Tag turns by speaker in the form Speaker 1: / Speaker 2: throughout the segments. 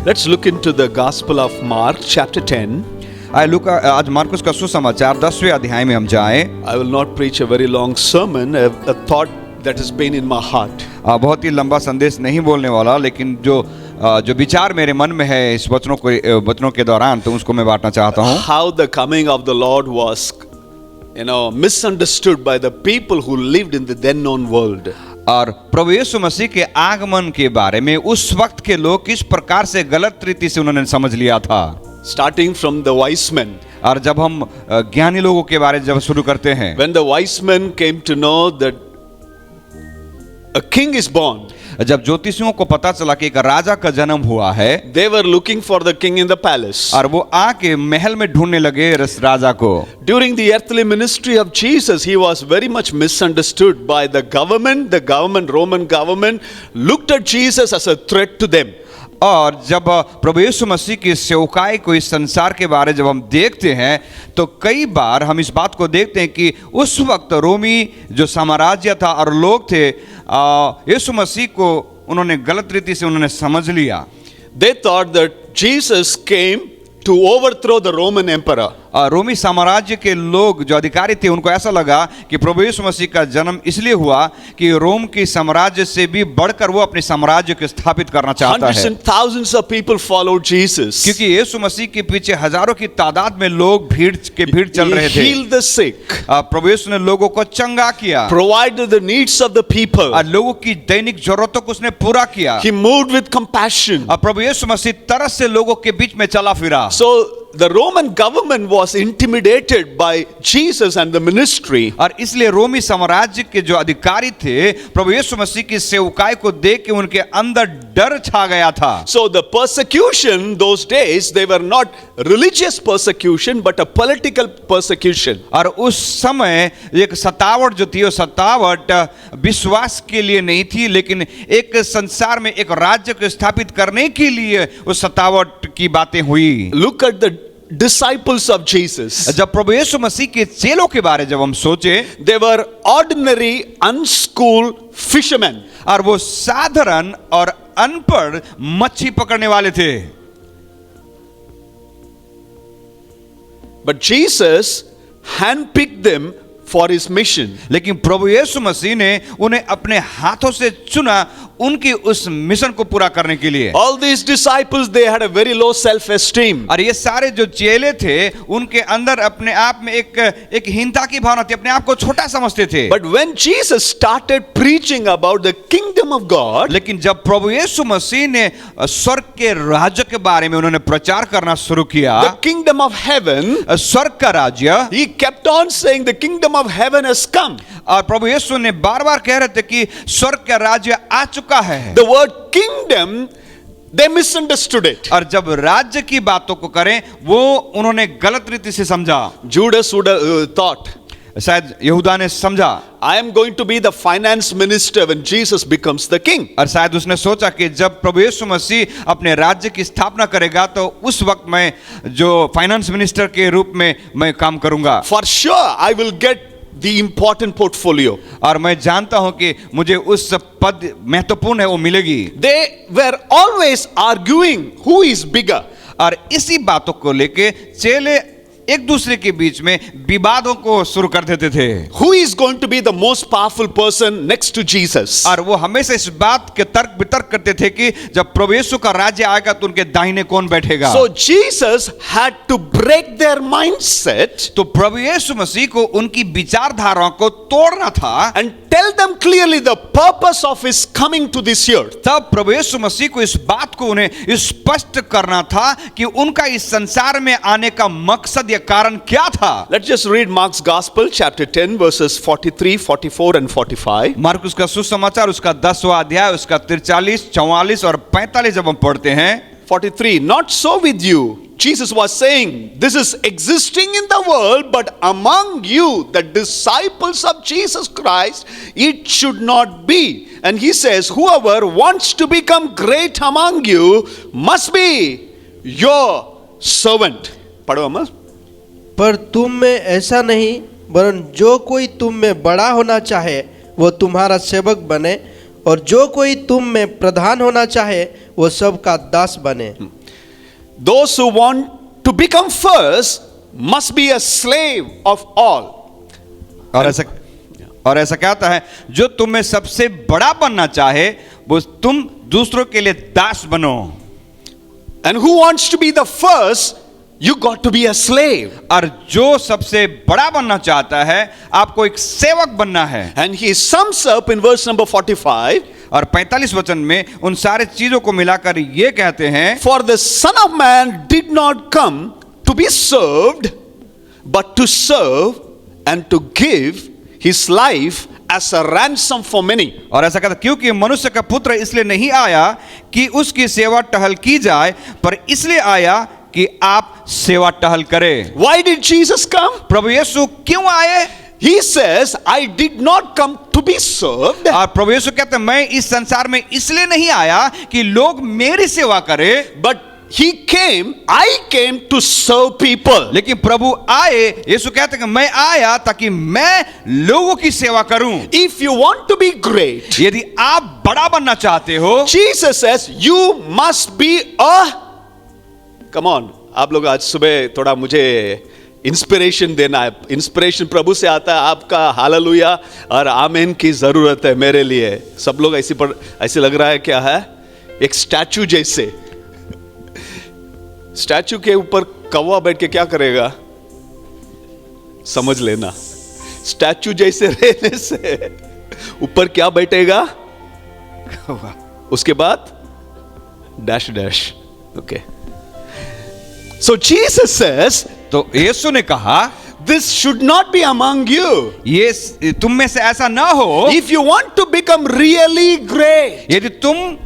Speaker 1: Let's look into the Gospel of Mark, chapter 10.
Speaker 2: आज मार्कुस का सुसमाचार 10वें अध्याय में हम जाएं।
Speaker 1: I will not preach a very long sermon, a thought that has been in my heart.
Speaker 2: बहुत ही लंबा संदेश नहीं बोलने वाला, लेकिन जो विचार मेरे मन में है इस वचनों के दौरान, तो उसको मैं बांटना चाहता हूँ।
Speaker 1: How the coming of the Lord was, misunderstood by the people who lived in the then known world.
Speaker 2: और प्रभु यीशु मसीह के आगमन के बारे में उस वक्त के लोग किस प्रकार से गलत रीति से उन्होंने समझ लिया था।
Speaker 1: Starting from the wise men.
Speaker 2: और जब हम ज्ञानी लोगों के बारे में जब शुरू करते हैं,
Speaker 1: When the wise men came to know that a king is born,
Speaker 2: जब ज्योतिषियों को पता चला कि एक राजा का जन्म हुआ है,
Speaker 1: they were looking for the king in the palace.
Speaker 2: और वो आके महल में ढूंढने लगे राजा को।
Speaker 1: During the earthly ministry of Jesus, he was very much misunderstood by the government. The Roman government, looked at Jesus as a threat to them.
Speaker 2: और जब प्रभु यीशु मसीह की सेवकाई को इस संसार के बारे जब हम देखते हैं, तो कई बार हम इस बात को देखते हैं कि उस वक्त रोमी जो साम्राज्य था और लोग थे, यीशु मसीह को उन्होंने गलत रीति से उन्होंने समझ लिया।
Speaker 1: They thought that Jesus came to overthrow the Roman emperor.
Speaker 2: रोमी साम्राज्य के लोग जो अधिकारी थे, उनको ऐसा लगा कि प्रभु यीशु मसीह का जन्म इसलिए हुआ कि रोम की साम्राज्य से भी बढ़कर वो अपने साम्राज्य को स्थापित करना चाहता है।
Speaker 1: Hundreds and thousands of people followed Jesus.
Speaker 2: क्योंकि यीशु मसीह के पीछे हजारों की तादाद में लोग भीड़ चल रहे थे।
Speaker 1: He healed the sick.
Speaker 2: प्रभु यीशु ने लोगों को चंगा किया,
Speaker 1: provided the needs of the people.
Speaker 2: लोगों की दैनिक जरूरतों को उसने पूरा किया।
Speaker 1: He moved with compassion.
Speaker 2: प्रभु यीशु मसीह तरस से लोगों के बीच में चला फिरा।
Speaker 1: So the Roman government was intimidated by Jesus and the ministry.
Speaker 2: और इसलिए रोमी साम्राज्य के जो अधिकारी थे, प्रभु यीशु मसीह की सेवकाई को देख के उनके अंदर डर छा गया था।
Speaker 1: So the persecution those days, they were not religious persecution but a political persecution.
Speaker 2: और उस समय एक सतावट जो थी, वो सतावट विश्वास के लिए नहीं थी, लेकिन एक संसार में एक राज्य को स्थापित करने के लिए उस सतावट की बातें हुई।
Speaker 1: Look at the disciples of Jesus.
Speaker 2: जब प्रभु यीशु मसीह के चेलों के बारे जब हम सोचे,
Speaker 1: They were ordinary, unschooled fishermen.
Speaker 2: और वो साधारण और अनपढ़ मच्छी पकड़ने वाले थे।
Speaker 1: But Jesus handpicked them for his mission.
Speaker 2: लेकिन प्रभु यीशु मसीह ने उन्हें अपने हाथों से चुना उनकी उस मिशन को पूरा करने के लिए।
Speaker 1: All these disciples, they had a very low self-esteem.
Speaker 2: और ये सारे जो चेले थे, उनके अंदर अपने आप में एक हीनता की भावना थी, अपने आप को छोटा समझते थे।
Speaker 1: But when Jesus started preaching about the kingdom of God,
Speaker 2: लेकिन जब प्रभु यीशु मसीह ने स्वर्ग के राज्य के बारे में उन्होंने प्रचार करना शुरू किया,
Speaker 1: the kingdom of heaven,
Speaker 2: स्वर्ग का राज्य,
Speaker 1: he kept on saying the kingdom of heaven has come.
Speaker 2: और प्रभु यीशु ने बार-बार कह रहे थे कि स्वर्ग का राज्य आ चुका है।
Speaker 1: The word kingdom, they misunderstood it.
Speaker 2: और जब राज्य की बातों को करें, वो उन्होंने गलत रीति से समझा।
Speaker 1: Judas would have thought,
Speaker 2: शायद यहूदा ने समझा,
Speaker 1: I am going to be the finance minister when Jesus becomes the king.
Speaker 2: और शायद उसने सोचा कि जब प्रभु यीशु मसीह अपने राज्य की स्थापना करेगा, तो उस वक्त मैं जो फाइनेंस मिनिस्टर के रूप में मैं काम करूंगा।
Speaker 1: For sure, I will get the important portfolio.
Speaker 2: और मैं जानता हूं कि मुझे उस पद महत्वपूर्ण है वो मिलेगी।
Speaker 1: They were always arguing who is bigger.
Speaker 2: और इसी बातों को लेके चेले एक दूसरे के बीच में विवादों को शुरू कर देते थे।
Speaker 1: Who is going to be the most powerful person next to Jesus?
Speaker 2: और वो हमेशा इस बात के तर्क वितर्क करते थे कि जब प्रभु यीशु का राज्य आएगा तो उनके दाहिने कौन बैठेगा।
Speaker 1: So Jesus had to break their mindset
Speaker 2: तो प्रभु यीशु मसीह को उनकी विचारधाराओं को तोड़ना था
Speaker 1: and tell them clearly the purpose of his coming to this earth.
Speaker 2: तब प्रभु यीशु मसीह को इस बात को उन्हें स्पष्ट करना था कि उनका इस संसार में आने का मकसद या कारण क्या था।
Speaker 1: Let's just read Mark's Gospel, chapter 10, verses 43, 44 and 45.
Speaker 2: Marcus का सुसमाचार उसका 10वां अध्याय उसका 43, 44 और 45 जब हम पढ़ते हैं।
Speaker 1: 43, not so with you. Jesus was saying, this is existing in the world, but among you, the disciples of Jesus Christ, it should not be. And he says, whoever wants to become great among you must be your servant. पढ़ो अमर।
Speaker 3: पर तुम में ऐसा नहीं, वरन जो कोई तुम में बड़ा होना चाहे वो तुम्हारा सेवक बने, और जो कोई तुम में प्रधान होना चाहे वो सब का दास बने।
Speaker 1: Those who want to become first must be a slave of all.
Speaker 2: और ऐसा क्या होता है, जो तुम में सबसे बड़ा बनना चाहे वो तुम दूसरों के लिए दास बनो।
Speaker 1: And who wants to be the first, you got to be a slave.
Speaker 2: और जो सबसे बड़ा बनना चाहता है आपको एक सेवक बनना है।
Speaker 1: And he sums up in verse number 45.
Speaker 2: और 45 वचन में उन सारे चीजों को मिलाकर ये कहते हैं,
Speaker 1: For the Son of Man did not come to be served, but to serve and to give his life as a ransom for many.
Speaker 2: और ऐसा कहता, क्योंकि मनुष्य का पुत्र इसलिए नहीं आया कि उसकी सेवा टहल की जाए, पर इसलिए आया कि आप सेवा टहल करें।
Speaker 1: Why did Jesus come?
Speaker 2: प्रभु यीशु क्यों आए?
Speaker 1: He says, I did not come to be served,
Speaker 2: और प्रभु यीशु कहते हैं, मैं इस संसार में इसलिए नहीं आया कि लोग मेरी सेवा करें,
Speaker 1: but I came to serve people.
Speaker 2: लेकिन प्रभु आए, यीशु कहते हैं कि मैं आया ताकि मैं लोगों की सेवा करूं।
Speaker 1: If you want to be great,
Speaker 2: यदि आप बड़ा बनना चाहते हो,
Speaker 1: Jesus says, you must be come on, आप लोग आज सुबह थोड़ा मुझे इंस्पिरेशन देना है। इंस्पिरेशन प्रभु से आता है। आपका हालेलुया और आमीन की जरूरत है मेरे लिए। सब लोग ऐसे लग रहा है क्या है, एक स्टैचू जैसे। स्टैचू के ऊपर कौवा बैठ के क्या करेगा, समझ लेना। स्टैचू जैसे रहने से ऊपर क्या बैठेगा, उसके बाद dash dash. Okay, so Jesus says,
Speaker 2: तो यीशु ने कहा,
Speaker 1: this should not be among you.
Speaker 2: ये तुम में से ऐसा ना हो।
Speaker 1: If you want to become really great,
Speaker 2: यदि तुम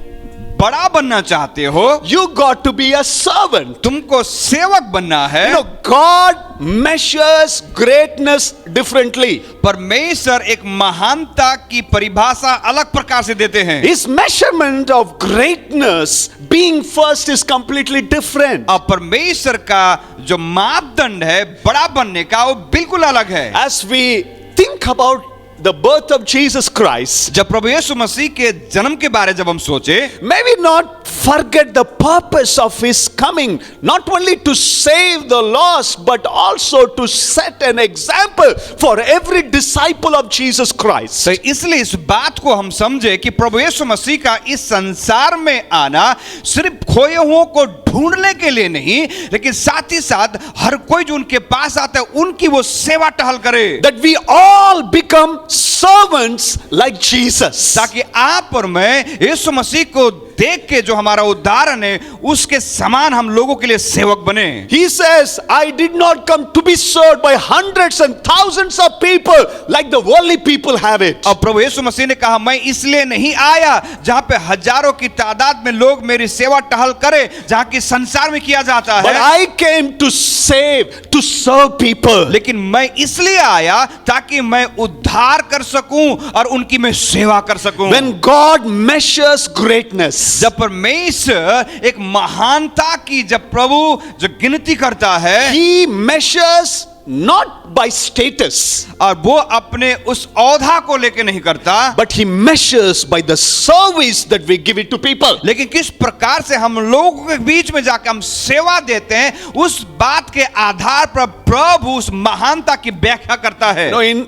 Speaker 2: बड़ा बनना चाहते हो,
Speaker 1: you got to be a servant.
Speaker 2: तुमको सेवक बनना है।
Speaker 1: You know, God measures greatness differently.
Speaker 2: परमेश्वर एक महानता की परिभाषा अलग प्रकार से देते हैं।
Speaker 1: His measurement of greatness being first is completely different.
Speaker 2: और परमेश्वर का जो मापदंड है बड़ा बनने का, वो बिल्कुल अलग है।
Speaker 1: As we think about the birth of Jesus Christ,
Speaker 2: जब प्रभु यीशु मसीह के जन्म के बारे जब हम सोचे,
Speaker 1: may we not forget the purpose of his coming, not only to save the lost, but also to set an example for every disciple of Jesus Christ.
Speaker 2: तो इसलिए इस बात को हम समझे कि प्रभु यीशु मसीह का इस संसार में आना सिर्फ खोए हुओं को ढूंढने के लिए नहीं, लेकिन साथ ही साथ हर कोई जो उनके पास आता है उनकी वो सेवा टहल करे।
Speaker 1: That we all become servants like Jesus.
Speaker 2: ताकि आप और मैं यीशु मसीह को देख के जो हमारा उदाहरण है उसके समान हम लोगों के लिए सेवक बने।
Speaker 1: He says, I did not come to be served by hundreds and thousands of people like the worldly people have it.
Speaker 2: और प्रभु यीशु मसीह ने कहा, मैं इसलिए नहीं आया जहां पे हजारों की तादाद में लोग मेरी सेवा टहल करे, जहां की संसार में किया जाता
Speaker 1: But
Speaker 2: है,
Speaker 1: I came to save, to serve people.
Speaker 2: लेकिन मैं इसलिए आया ताकि मैं उद्धार कर सकूं और उनकी मैं सेवा कर सकूं।
Speaker 1: When God measures greatness,
Speaker 2: जब परमेश्वर एक महानता की जब प्रभु जो गिनती करता है,
Speaker 1: He measures not by status,
Speaker 2: और वो अपने उस औधा को लेके नहीं करता,
Speaker 1: but He measures by the service that we give it to people.
Speaker 2: लेकिन किस प्रकार से हम लोगों के बीच में जाकर हम सेवा देते हैं, उस बात के आधार पर प्रभु उस महानता की व्याख्या करता है।
Speaker 1: You know,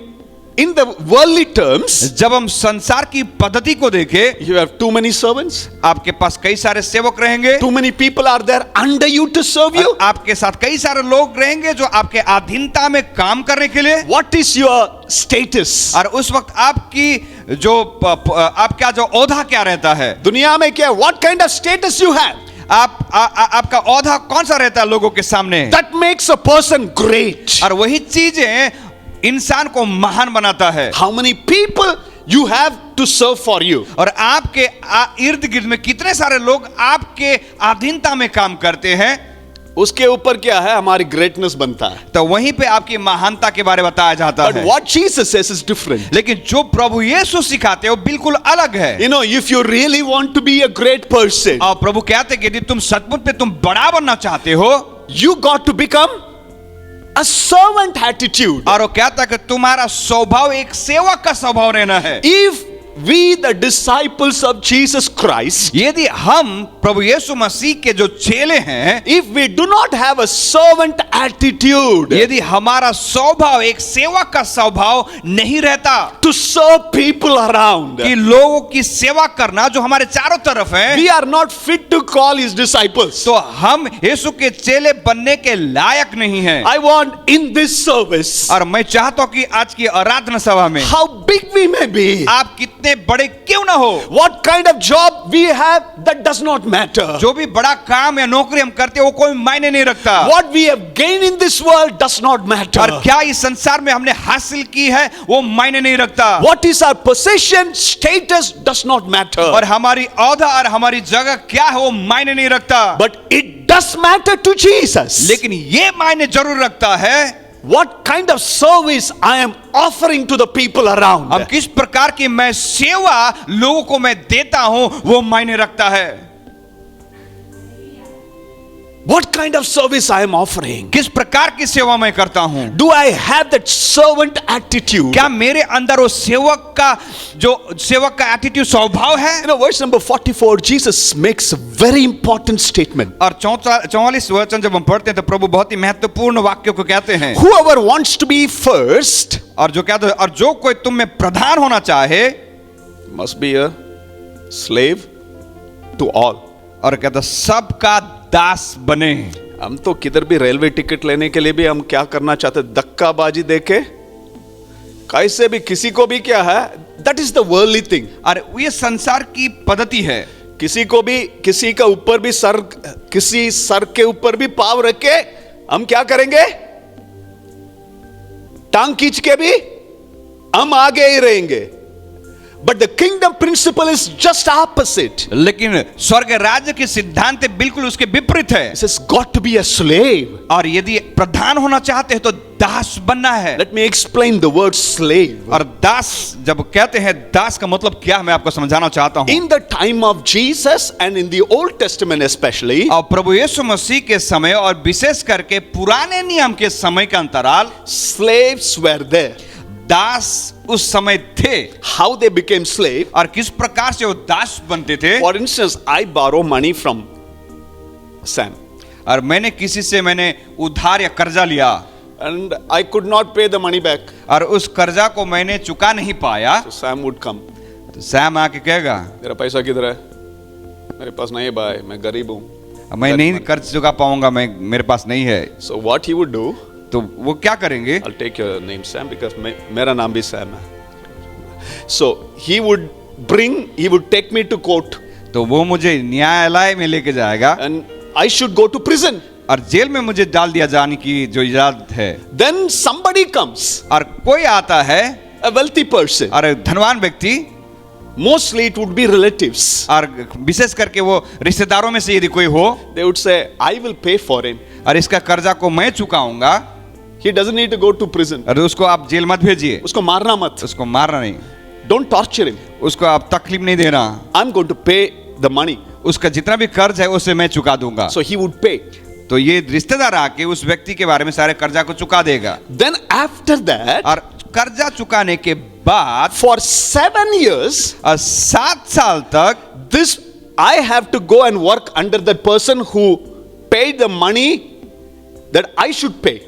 Speaker 1: in the worldly terms,
Speaker 2: जब हम संसार की पद्धति को देखें,
Speaker 1: you have too many servants,
Speaker 2: आपके पास कई सारे सेवक रहेंगे,
Speaker 1: too many people are there under you to serve you.
Speaker 2: आपके साथ कई सारे लोग रहेंगे जो आपके अधीनता में काम करने के लिए।
Speaker 1: What is your status?
Speaker 2: और उस वक्त आपकी जो आपका जो औधा क्या रहता है,
Speaker 1: दुनिया में क्या, what kind of status you have?
Speaker 2: आपका औधा कौन सा रहता है लोगों के सामने?
Speaker 1: That makes a person great.
Speaker 2: और वही चीजें इंसान को महान बनाता है।
Speaker 1: How many people you have to serve for you?
Speaker 2: और आपके इर्द गिर्द में कितने सारे लोग आपके अधीनता में काम करते हैं,
Speaker 1: उसके ऊपर क्या है, हमारी ग्रेटनेस बनता है।
Speaker 2: तो वहीं पे आपकी महानता के बारे में बताया जाता
Speaker 1: But
Speaker 2: है।
Speaker 1: what Jesus says is different.
Speaker 2: लेकिन जो प्रभु यीशु सिखाते हैं वो बिल्कुल अलग है।
Speaker 1: You know, if you really want to be a great person,
Speaker 2: और प्रभु कहते हैं कि यदि तुम सचमुच में तुम बड़ा बनना चाहते हो,
Speaker 1: you got to become a servant attitude.
Speaker 2: और वो कहता है कि तुम्हारा स्वभाव एक सेवक का स्वभाव रहना है।
Speaker 1: If we, the disciples of Jesus Christ,
Speaker 2: यदि हम प्रभु यीशु मसीह के जो चेले हैं,
Speaker 1: if we do not have a servant attitude
Speaker 2: यदि हमारा स्वभाव एक सेवक का स्वभाव नहीं रहता
Speaker 1: to serve people around,
Speaker 2: कि लोगों की सेवा करना जो हमारे चारों तरफ है,
Speaker 1: we are not fit to call his disciples.
Speaker 2: तो हम यीशु के चेले बनने के लायक नहीं हैं।
Speaker 1: I want in this service,
Speaker 2: और मैं चाहता हूं कि आज की आराधना सभा में
Speaker 1: how big we may be,
Speaker 2: आप कितने बड़े क्यों ना हो,
Speaker 1: what kind of job we have, that does not matter.
Speaker 2: जो भी बड़ा काम या नौकरी हम करते हैं वो कोई मायने नहीं रखता,
Speaker 1: What we have gained in this world does not matter.
Speaker 2: और क्या इस संसार में हमने हासिल की है वो मायने नहीं रखता,
Speaker 1: What is our possession, status does not matter.
Speaker 2: और हमारी औहदा और हमारी जगह क्या है वो मायने नहीं रखता,
Speaker 1: But it does matter to Jesus.
Speaker 2: लेकिन ये मायने जरूर रखता है
Speaker 1: What kind of service I am offering to the people around.
Speaker 2: हम किस प्रकार की मैं सेवा लोगों को मैं देता हूं वो मायने रखता है।
Speaker 1: What kind of service I am offering.
Speaker 2: किस प्रकार की सेवा मैं करता हूं,
Speaker 1: Do I have that servant attitude?
Speaker 2: क्या मेरे अंदर वो सेवक का एटीट्यूड स्वभाव है।
Speaker 1: You know, verse number 44, Jesus makes a very important statement.
Speaker 2: और 44 वचन जब हम पढ़ते हैं तो प्रभु बहुत ही महत्वपूर्ण वाक्य को कहते हैं,
Speaker 1: Whoever wants to be first
Speaker 2: और जो कहते हैं, और जो कोई तुम में प्रधान होना चाहे
Speaker 1: must be a slave to all.
Speaker 2: और कहता सबका दास बने।
Speaker 1: हम तो किधर भी रेलवे टिकट लेने के लिए भी हम क्या करना चाहते, धक्काबाजी देके कैसे भी किसी को भी क्या है, that is the worldly thing.
Speaker 2: और ये संसार की पद्धति है,
Speaker 1: किसी को भी किसी का ऊपर भी सर, किसी सर के ऊपर भी पाव रख के हम क्या करेंगे, टांग खींच के भी हम आगे ही रहेंगे। But the kingdom principle is just opposite.
Speaker 2: लेकिन स्वर्ग राज्य के सिद्धांत बिल्कुल उसके विपरीत है।
Speaker 1: It says got to be a slave.
Speaker 2: और यदि प्रधान होना चाहते हैं तो दास बनना है।
Speaker 1: Let me explain the word slave.
Speaker 2: और दास जब कहते हैं दास का मतलब क्या है मैं आपको समझाना चाहता हूं।
Speaker 1: In the time of Jesus and in the Old Testament especially,
Speaker 2: और प्रभु यीशु मसीह के समय और विशेष करके पुराने नियम के समय का अंतराल,
Speaker 1: slaves were there.
Speaker 2: दास उस समय थे।
Speaker 1: How they became slave?
Speaker 2: और किस प्रकार से वो दास बनते थे।
Speaker 1: For instance, I borrow money from Sam.
Speaker 2: और मैंने उधार या कर्जा लिया
Speaker 1: And I could not pay the money back.
Speaker 2: और उस कर्जा को मैंने चुका नहीं पाया,
Speaker 1: So Sam would come.
Speaker 2: तो सैम आके कहेगा
Speaker 1: तेरा पैसा किधर है? मेरे पास नहीं है भाई, मैं गरीब हूँ.
Speaker 2: मैं नहीं कर्ज चुका पाऊंगा, मेरे पास नहीं है।
Speaker 1: So what he would do,
Speaker 2: तो वो क्या करेंगे,
Speaker 1: I'll take your name Sam because मेरा नाम भी Sam है. So he would take me to court.
Speaker 2: तो वो मुझे न्यायालय में लेके जाएगा
Speaker 1: And I should go to prison.
Speaker 2: और जेल में मुझे डाल दिया जाने की जो इजाजत है।
Speaker 1: Then somebody comes,
Speaker 2: और कोई आता है,
Speaker 1: a wealthy person.
Speaker 2: और धनवान व्यक्ति,
Speaker 1: Mostly it would be relatives.
Speaker 2: और विशेष करके वो रिश्तेदारों में से यदि कोई हो,
Speaker 1: They would say, I will pay for him.
Speaker 2: और इसका कर्जा को मैं चुकाऊंगा,
Speaker 1: He doesn't need to go to prison.
Speaker 2: और उसको आप जेल मत भेजिए,
Speaker 1: उसको मारना मत.
Speaker 2: उसको मारना नहीं,
Speaker 1: Don't torture him.
Speaker 2: उसको आप तकलीफ नहीं देना,
Speaker 1: I'm going to pay the money.
Speaker 2: उसका जितना भी कर्ज है उसे मैं चुका दूंगा।
Speaker 1: So he would pay.
Speaker 2: तो ये रिश्तेदार आके उस व्यक्ति के बारे में सारे कर्जा को चुका देगा।
Speaker 1: Then after that,
Speaker 2: और कर्जा चुकाने के बाद
Speaker 1: for 7 years,
Speaker 2: 7 साल तक
Speaker 1: this I have to go and work under that person who paid the money that I should pay.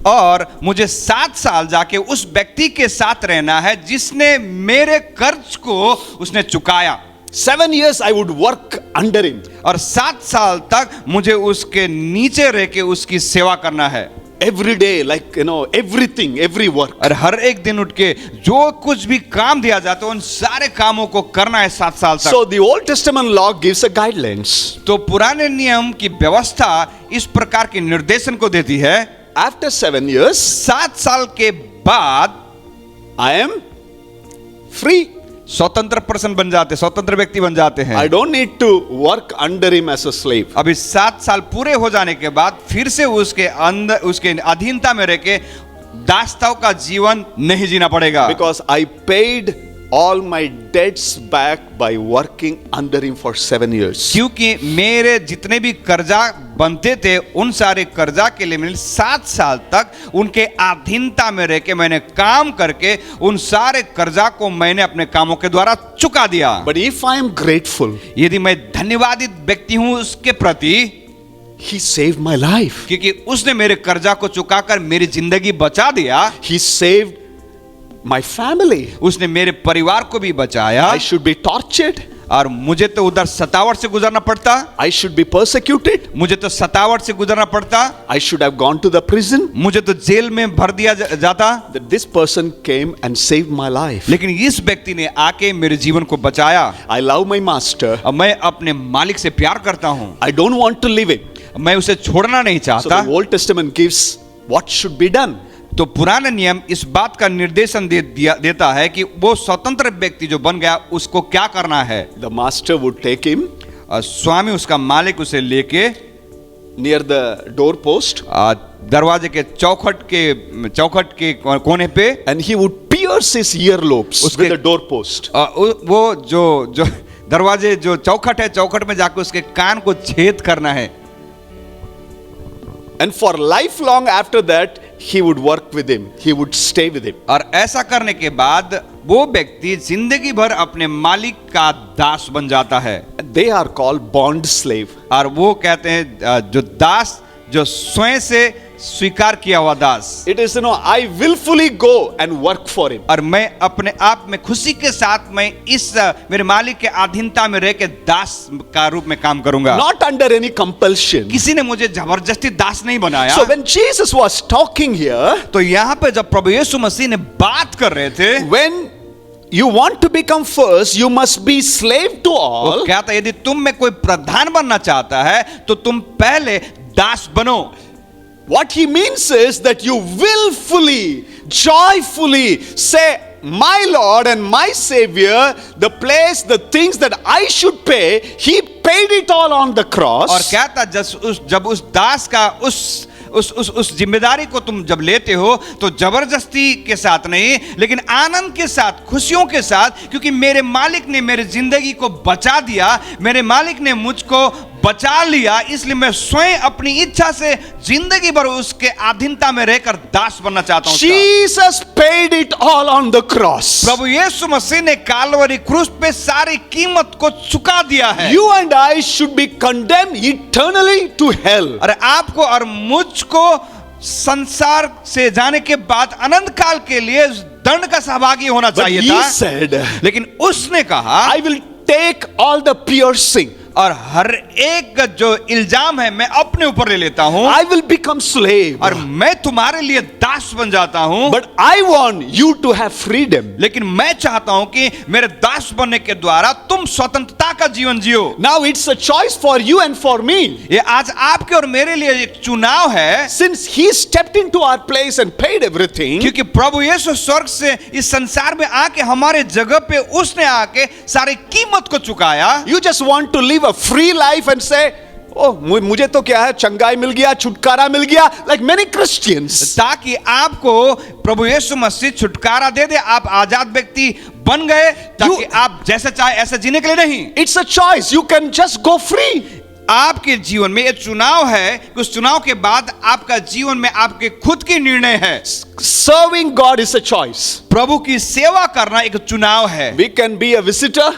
Speaker 2: और मुझे 7 साल जाके उस व्यक्ति के साथ रहना है जिसने मेरे कर्ज को उसने चुकाया।
Speaker 1: 7 years I would work under him.
Speaker 2: और 7 साल तक मुझे उसके नीचे रह के उसकी सेवा करना है।
Speaker 1: Every day, like, everything, every work.
Speaker 2: और हर एक दिन उठ के जो कुछ भी काम दिया जाता है उन सारे कामों को करना है 7 साल तक।
Speaker 1: So the Old Testament law gives a guidelines.
Speaker 2: तो पुराने नियम की व्यवस्था इस प्रकार के निर्देशन को देती है।
Speaker 1: After 7 years,
Speaker 2: 7 साल के बाद
Speaker 1: I am free.
Speaker 2: स्वतंत्र पर्सन बन जाते, स्वतंत्र व्यक्ति बन जाते हैं।
Speaker 1: I don't need to work under him as a slave.
Speaker 2: अभी 7 साल पूरे हो जाने के बाद फिर से उसके अंदर उसके अधीनता में रह के दासताओं का जीवन नहीं जीना पड़ेगा।
Speaker 1: Because I paid all my debts back by working under him for 7 years.
Speaker 2: क्योंकि मेरे जितने भी कर्जा बनते थे उन सारे कर्जा के लिए मैंने 7 साल तक उनके अधीनता में रह के मैंने काम करके उन सारे कर्जा को मैंने अपने कामों के द्वारा चुका दिया।
Speaker 1: But if I am grateful,
Speaker 2: यदि मैं धन्यवादित व्यक्ति हूं उसके प्रति,
Speaker 1: he saved my life.
Speaker 2: क्योंकि उसने मेरे कर्जा को चुकाकर मेरी जिंदगी बचा दिया,
Speaker 1: He saved my family.
Speaker 2: उसने मेरे परिवार को भी बचाया।
Speaker 1: I should be tortured.
Speaker 2: और मुझे तो उधर सतावट से गुजरना पड़ता,
Speaker 1: I should be persecuted.
Speaker 2: मुझे तो सतावट से गुजरना पड़ता,
Speaker 1: I should have gone to the prison.
Speaker 2: मुझे तो जेल में भर दिया जाता।
Speaker 1: That this person came and saved my life.
Speaker 2: लेकिन इस व्यक्ति ने आके मेरे जीवन को बचाया।
Speaker 1: I love my master.
Speaker 2: अब मैं अपने मालिक से प्यार करता हूं,
Speaker 1: I don't want to leave him.
Speaker 2: मैं उसे छोड़ना नहीं
Speaker 1: So
Speaker 2: चाहता।
Speaker 1: the Old Testament gives what should be done.
Speaker 2: तो पुराना नियम इस बात का निर्देशन देता है कि वो स्वतंत्र व्यक्ति जो बन गया उसको क्या करना है।
Speaker 1: The master would take him
Speaker 2: स्वामी उसका मालिक उसे लेके
Speaker 1: near the doorpost
Speaker 2: दरवाजे के चौखट के कोने पे,
Speaker 1: and he would pierce his earlobes with the doorpost.
Speaker 2: वो जो दरवाजे जो चौखट है, चौखट में जाकर उसके कान को छेद करना है।
Speaker 1: And for lifelong after that, he would work with him. He would stay with him.
Speaker 2: और ऐसा करने के बाद वो व्यक्ति जिंदगी भर अपने मालिक का दास बन जाता है।
Speaker 1: They are called bond slave.
Speaker 2: और वो कहते हैं जो दास, जो स्वयं से स्वीकार किया हुआ दास।
Speaker 1: It is, I willfully go and work for him.
Speaker 2: और मैं अपने आप में खुशी के साथ मैं इस मेरे मालिक के अधीनता में रह के दास का रूप में काम करूंगा।
Speaker 1: Not under any compulsion.
Speaker 2: किसी ने मुझे जबरदस्ती दास नहीं बनाया।
Speaker 1: So when Jesus was talking here,
Speaker 2: तो यहाँ पे जब प्रभु यीशु मसीह ने बात कर रहे थे,
Speaker 1: when you want to become first, you must be slave to
Speaker 2: वो
Speaker 1: all.
Speaker 2: क्या था, यदि तुम में कोई प्रधान बनना चाहता है तो तुम पहले दास बनो।
Speaker 1: What he means is that you willfully, joyfully say, my Lord and my Savior, the place, the things that I should pay, he paid it all on the cross.
Speaker 2: और क्या था, जब उस दास का उस जिम्मेदारी को तुम जब लेते हो तो जबरदस्ती के साथ नहीं, लेकिन आनंद के साथ, खुशियों के साथ, क्योंकि मेरे मालिक ने मेरी जिंदगी को बचा दिया, मेरे मालिक ने मुझको बचा लिया, इसलिए मैं स्वयं अपनी इच्छा से जिंदगी भर उसके अधीनता में रहकर दास बनना चाहता हूं।
Speaker 1: Jesus paid it all on the cross.
Speaker 2: प्रभु यीशु मसीह ने कालवरी क्रूस पे सारी कीमत को चुका दिया है।
Speaker 1: You and I should be condemned eternally to hell.
Speaker 2: अरे आपको और मुझको संसार से जाने के बाद अनंत काल के लिए दंड का सहभागी होना
Speaker 1: But
Speaker 2: चाहिए
Speaker 1: he
Speaker 2: था,
Speaker 1: said,
Speaker 2: लेकिन उसने कहा
Speaker 1: I will take all the piercing.
Speaker 2: और हर एक जो इल्जाम है मैं अपने ऊपर ले लेता हूं,
Speaker 1: I will become slave.
Speaker 2: और मैं तुम्हारे लिए दास बन जाता हूं।
Speaker 1: But I want you to have freedom.
Speaker 2: लेकिन मैं चाहता हूं कि मेरे दास बनने के द्वारा तुम स्वतंत्रता का जीवन जियो।
Speaker 1: Now it's a choice for you and for me.
Speaker 2: ये आज आपके और मेरे लिए एक चुनाव है,
Speaker 1: Since he stepped into our place and paid everything,
Speaker 2: क्योंकि प्रभु यीशु स्वर्ग से इस संसार में आके हमारे जगह पे उसने आके सारी कीमत को चुकाया।
Speaker 1: you just want to live a free life and say, oh, मुझे तो क्या है, चंगाई मिल गया, छुटकारा मिल गया, like many Christians.
Speaker 2: ताकि आपको प्रभु यीशु मसीह छुटकारा दे दे, आप आजाद व्यक्ति बन गए, ताकि आप जैसे चाहे ऐसे जीने के लिए नहीं।
Speaker 1: It's a choice. You can just go free.
Speaker 2: आपके जीवन में एक चुनाव है कि उस चुनाव के बाद आपका जीवन में आपके खुद की निर्णय है।
Speaker 1: Serving God is a choice.
Speaker 2: प्रभु की सेवा करना एक चुनाव है।
Speaker 1: We can be a visitor,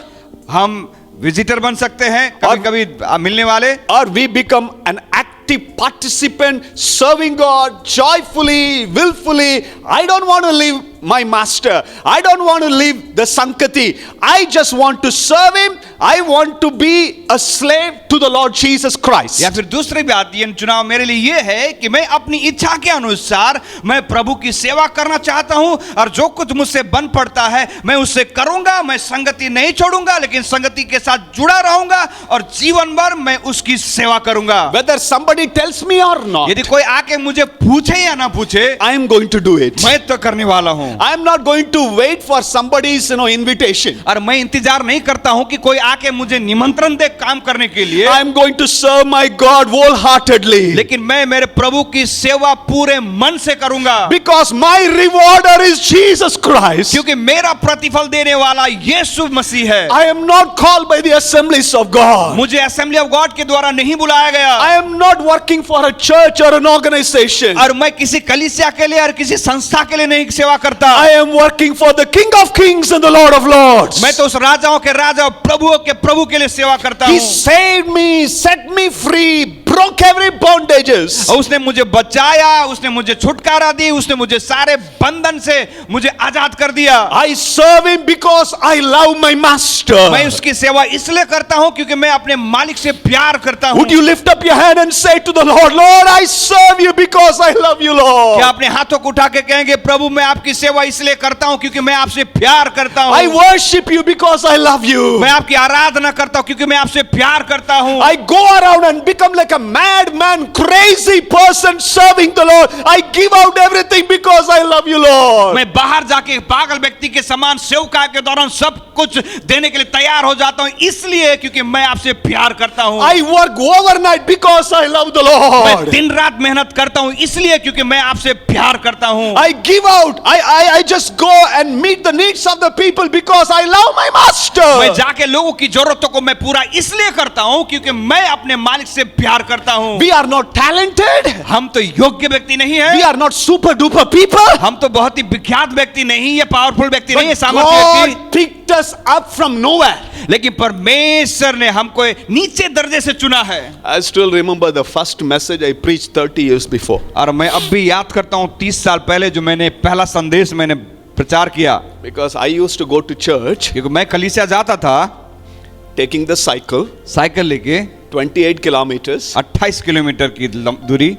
Speaker 2: हम विजिटर बन सकते हैं, कभी कभी मिलने वाले,
Speaker 1: or we become an active participant, serving God joyfully, willfully. I don't want to leave my master. I don't want to leave the Sankati. I just want to serve him. I want to be a slave to the Lord Jesus Christ.
Speaker 2: या फिर दूसरी बात ये चुनाव मेरे लिए ये है कि मैं अपनी इच्छा के अनुसार मैं प्रभु की सेवा करना चाहता हूं, और जो कुछ मुझसे बन पड़ता है मैं उससे करूंगा। मैं संगति नहीं छोड़ूंगा, लेकिन संगति के साथ जुड़ा रहूंगा और जीवन भर मैं उसकी सेवा करूंगा।
Speaker 1: Whether somebody tells me or not,
Speaker 2: यदि कोई आके मुझे पूछे या ना पूछे,
Speaker 1: I am going to do it.
Speaker 2: मैं तो करने वाला हूं। हूँ।
Speaker 1: I am not going to wait for somebody's invitation.
Speaker 2: और मैं इंतजार नहीं करता हूँ कि कोई आके मुझे निमंत्रण दे काम करने के लिए,
Speaker 1: I am going to serve my God wholeheartedly.
Speaker 2: लेकिन मैं मेरे प्रभु की सेवा पूरे मन से करूंगा,
Speaker 1: Because my rewarder is Jesus Christ.
Speaker 2: क्योंकि मेरा प्रतिफल देने वाला यीशु मसीह है।
Speaker 1: I am not called by the assemblies of God.
Speaker 2: मुझे असेंबली ऑफ गॉड के द्वारा नहीं बुलाया गया,
Speaker 1: I am not working for a church or an organization.
Speaker 2: और मैं किसी कलीसिया के लिए और किसी संस्था के लिए नहीं सेवा करता।
Speaker 1: I am working for the King of Kings and the Lord of Lords.
Speaker 2: मैं तो उस राजाओं के राजा और प्रभुओं के प्रभु के लिए सेवा करता
Speaker 1: He
Speaker 2: हूँ।
Speaker 1: saved me, set me free, broke every bondages.
Speaker 2: और उसने मुझे बचाया, उसने मुझे छुटकारा दी, उसने मुझे सारे बंधन से मुझे आजाद कर दिया।
Speaker 1: I serve him because I love my master.
Speaker 2: मैं उसकी सेवा इसलिए करता हूँ क्योंकि मैं अपने मालिक से प्यार करता हूँ।
Speaker 1: Would you lift up your hand and say to the Lord, Lord, I serve you because I love you, Lord.
Speaker 2: क्या अपने हाथों को उठा के कहेंगे, प्रभु मैं आपकी सेवा इसलिए करता हूँ क्योंकि मैं आपसे प्यार करता हूँ।
Speaker 1: I worship you because I love you.
Speaker 2: मैं आपकी आराधना करता हूँ क्योंकि मैं आपसे प्यार करता हूँ।
Speaker 1: I go around and become like a madman, crazy person serving the Lord. I give out everything because I love you, Lord.
Speaker 2: मैं बाहर जाके पागल व्यक्ति के समान सेवकाई के दौरान सब कुछ देने के लिए तैयार हो जाता हूँ, इसलिए क्योंकि मैं आपसे प्यार करता हूँ।
Speaker 1: I work overnight because I love the
Speaker 2: मैं
Speaker 1: Lord.
Speaker 2: दिन रात मेहनत करता हूँ इसलिए क्योंकि मैं आपसे प्यार करता हूँ।
Speaker 1: I give out. I just go and meet the needs of the people because I love my master.
Speaker 2: मैं जाके लोगों की जरूरतों को मैं पूरा इसलिए करता हूँ क्योंकि मैं अपने मालिक से प्यार करता हूँ।
Speaker 1: We are not talented.
Speaker 2: हम तो योग्य व्यक्ति नहीं
Speaker 1: We
Speaker 2: है,
Speaker 1: are not super duper people.
Speaker 2: हम तो बहुत ही विख्यात व्यक्ति नहीं है, पावरफुल व्यक्ति नहीं है,
Speaker 1: But
Speaker 2: सामर्थ्य व्यक्ति,
Speaker 1: God picked us up from nowhere.
Speaker 2: लेकिन परमेश्वर ने हमको नीचे दर्जे से चुना है।
Speaker 1: I still remember the first message I preached 30 years before.
Speaker 2: और मैं अब भी याद करता हूँ 30 साल पहले जो मैंने पहला संदेश मैंने प्रचार किया,
Speaker 1: Because I used to go to church
Speaker 2: क्योंकि मैं कलीसिया जाता था
Speaker 1: taking the cycle,
Speaker 2: साइकिल लेके
Speaker 1: 28 kilometers,
Speaker 2: 28 किलोमीटर की दूरी,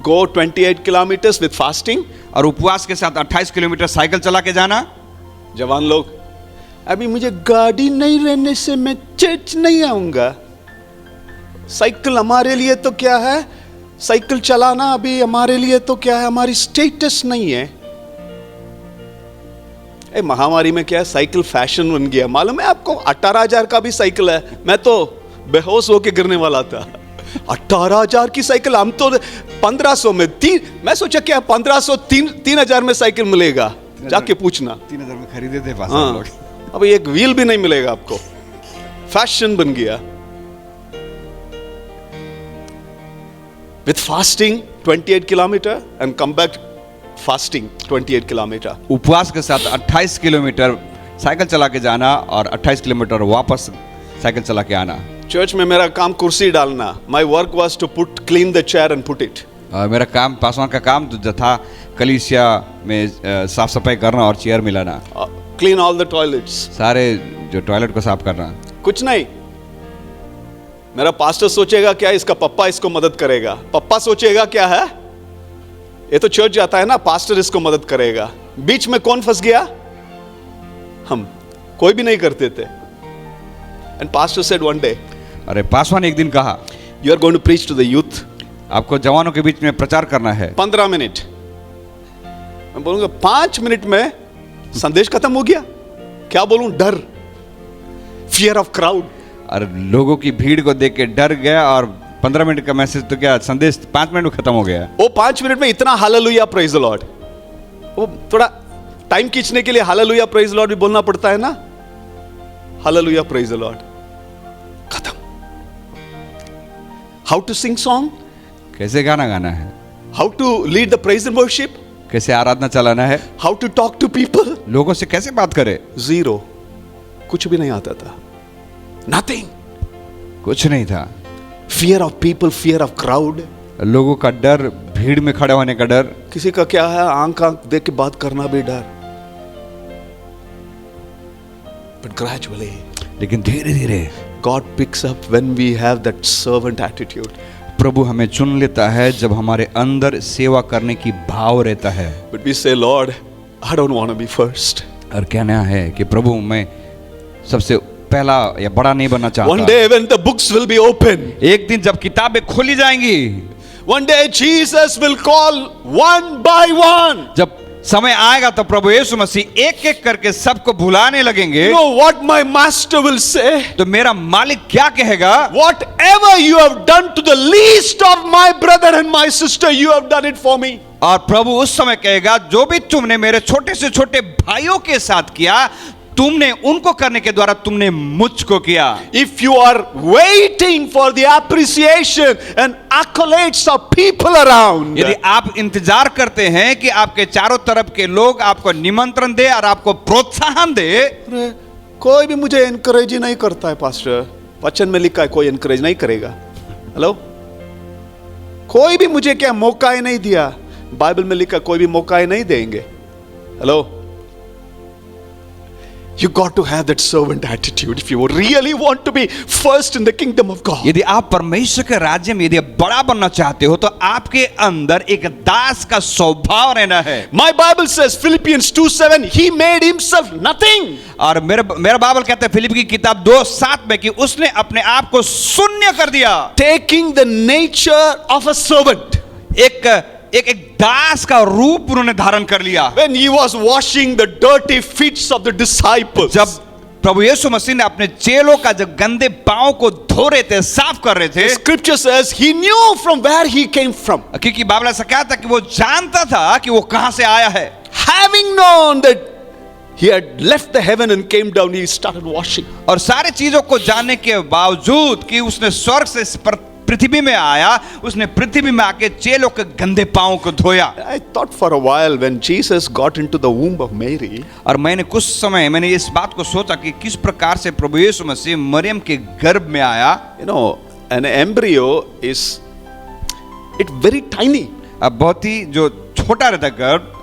Speaker 1: go 28 kilometers with fasting.
Speaker 2: और उपवास के साथ 28 किलोमीटर साइकिल चला के जाना।
Speaker 1: जवान लोग, अभी मुझे गाड़ी नहीं रहने से मैं चर्च नहीं आऊंगा। साइकिल हमारे लिए तो क्या है, साइकिल चलाना अभी हमारे लिए तो क्या है, हमारी स्टेटस नहीं है। महामारी में क्या है, साइकिल फैशन बन गया। मालूम है आपको 18,000 का भी साइकिल है। मैं तो बेहोश होके गिरने वाला था। 18,000 की साइकिल, हम तो 1500 में मैं सोचा क्या 1500 3,000 में साइकिल मिलेगा, जाके पूछना।
Speaker 2: 3000 में खरीदे थे पास
Speaker 1: हाँ,
Speaker 2: लोग।
Speaker 1: अब एक व्हील भी नहीं मिलेगा आपको। फैशन बन गया। With fasting 28 kilometer and come back fasting 28 kilometer.
Speaker 2: उपवास के साथ 28 किलोमीटर साइकिल चला के जाना और 28 किलोमीटर वापस साइकिल चला के आना।
Speaker 1: चर्च में मेरा काम कुर्सी डालना। My work was to clean the chair and put it.
Speaker 2: मेरा काम, पासवान का काम जो था कलीसिया में साफ सफाई करना और चेयर मिलाना,
Speaker 1: Clean all the toilets.
Speaker 2: सारे जो टॉयलेट को साफ करना।
Speaker 1: कुछ नहीं। मेरा पास्टर सोचेगा क्या इसका पप्पा इसको मदद करेगा। पप्पा सोचेगा क्या है, ये तो चर्च जाता है ना, पास्टर इसको मदद करेगा। बीच में कौन फंस गया? हम। कोई भी नहीं करते थे। And pastor said one day,
Speaker 2: अरे पासवान एक दिन कहा,
Speaker 1: you are going to preach to the youth.
Speaker 2: आपको जवानों के बीच में प्रचार करना है।
Speaker 1: 15 मिनट। मैं बोलूंगा 5 मिनट में संदेश खत्म हो गया। क्या बोलूं? डर, फियर ऑफ क्राउड।
Speaker 2: और लोगों की भीड़ को देख के डर गया और 15 मिनट का मैसेज तो क्या संदेश 5 मिनट में खत्म हो गया।
Speaker 1: वो 5 मिनट में इतना हालेलुया प्रेज द लॉर्ड। वो थोड़ा टाइम खींचने के लिए हालेलुया प्रेज द लॉर्ड भी बोलना पड़ता है ना। हालेलुया प्रेज द लॉर्ड, खत्म। हाउ टू सिंग सॉन्ग,
Speaker 2: कैसे गाना गाना है,
Speaker 1: how to lead the praise and worship,
Speaker 2: कैसे आराधना चलाना है,
Speaker 1: how to talk to people,
Speaker 2: लोगों से कैसे बात करे।
Speaker 1: जीरो, कुछ भी नहीं आता था। नथिंग,
Speaker 2: कुछ नहीं था।
Speaker 1: Fear of people, fear of crowd,
Speaker 2: लोगों का डर, भीड़ में खड़े होने का डर।
Speaker 1: किसी का क्या है, आंख आंख देख के बात करना भी डर। बट ग्रेजुअली,
Speaker 2: लेकिन धीरे धीरे
Speaker 1: God picks up when we have that servant attitude.
Speaker 2: प्रभु हमें चुन लेता है जब हमारे अंदर सेवा करने की भाव रहता है।
Speaker 1: But we say, Lord, I don't want to be first.
Speaker 2: और कहना है कि प्रभु मैं सबसे पहला या बड़ा नहीं बनना चाहता।
Speaker 1: One day when the books will be open,
Speaker 2: एक दिन जब किताबें खोली जाएंगी,
Speaker 1: one day Jesus will call one by one.
Speaker 2: जब समय आएगा तो प्रभु यीशु मसीह एक एक करके सबको भुलाने लगेंगे।
Speaker 1: You know what my master will say?
Speaker 2: तो मेरा मालिक क्या कहेगा?
Speaker 1: Whatever you have done to the least of my brother and my sister, you have done it for me.
Speaker 2: और प्रभु उस समय कहेगा, जो भी तुमने मेरे छोटे से छोटे भाइयों के साथ किया, तुमने उनको करने के द्वारा तुमने मुझको किया।
Speaker 1: If you are waiting for the appreciation and accolades of people around,
Speaker 2: यदि आप इंतजार करते हैं कि आपके चारों तरफ के लोग आपको निमंत्रण दे और आपको प्रोत्साहन दे,
Speaker 1: अरे, कोई भी मुझे एनकरेज ही नहीं करता है पास्टर। वचन में लिखा है कोई एनकरेज नहीं करेगा। हेलो, कोई भी मुझे क्या मौका ही नहीं दिया। बाइबल में लिखा कोई भी मौका ही नहीं देंगे। Hello, you got to have that servant attitude if you really want to be first in the kingdom of God.
Speaker 2: यदि आप परमेश्वर के राज्य में यदि बड़ा बनना चाहते हो तो आपके अंदर एक दास का स्वभाव रहना है।
Speaker 1: My Bible says Philippians 2:7 he made himself nothing.
Speaker 2: और मेरा बाइबल कहता है फिलिप की किताब 2:7 में कि उसने अपने आप को शून्य कर दिया,
Speaker 1: Taking the nature of a servant.
Speaker 2: एक दास का रूप उन्होंने धारण कर लिया।
Speaker 1: When he was washing the dirty feet of the disciples.
Speaker 2: जब प्रभु यीशु मसीह ने अपने चेलों का जब गंदे पांव को धो रहे थे, साफ कर रहे थे,
Speaker 1: The scripture says he knew from where he came from.
Speaker 2: क्योंकि बाइबल ऐसा कहता कि वो जानता था कि वो कहां से आया है।
Speaker 1: Having known that he had left the heaven and came down, he started washing.
Speaker 2: और सारे चीजों को जानने के बावजूद कि उसने स्वर्ग से पृथ्वी में आया, उसने पृथ्वी में आके चेलों के गंदे पांव को धोया।
Speaker 1: I thought for a while when Jesus got into the womb of Mary,
Speaker 2: और मैंने कुछ समय इस बात को सोचा कि किस प्रकार से प्रभु यीशु मसीह मरियम के गर्भ में आया।
Speaker 1: you know, an embryo is it very tiny.
Speaker 2: अब बहुत ही जो छोटा रहता है गर्भ,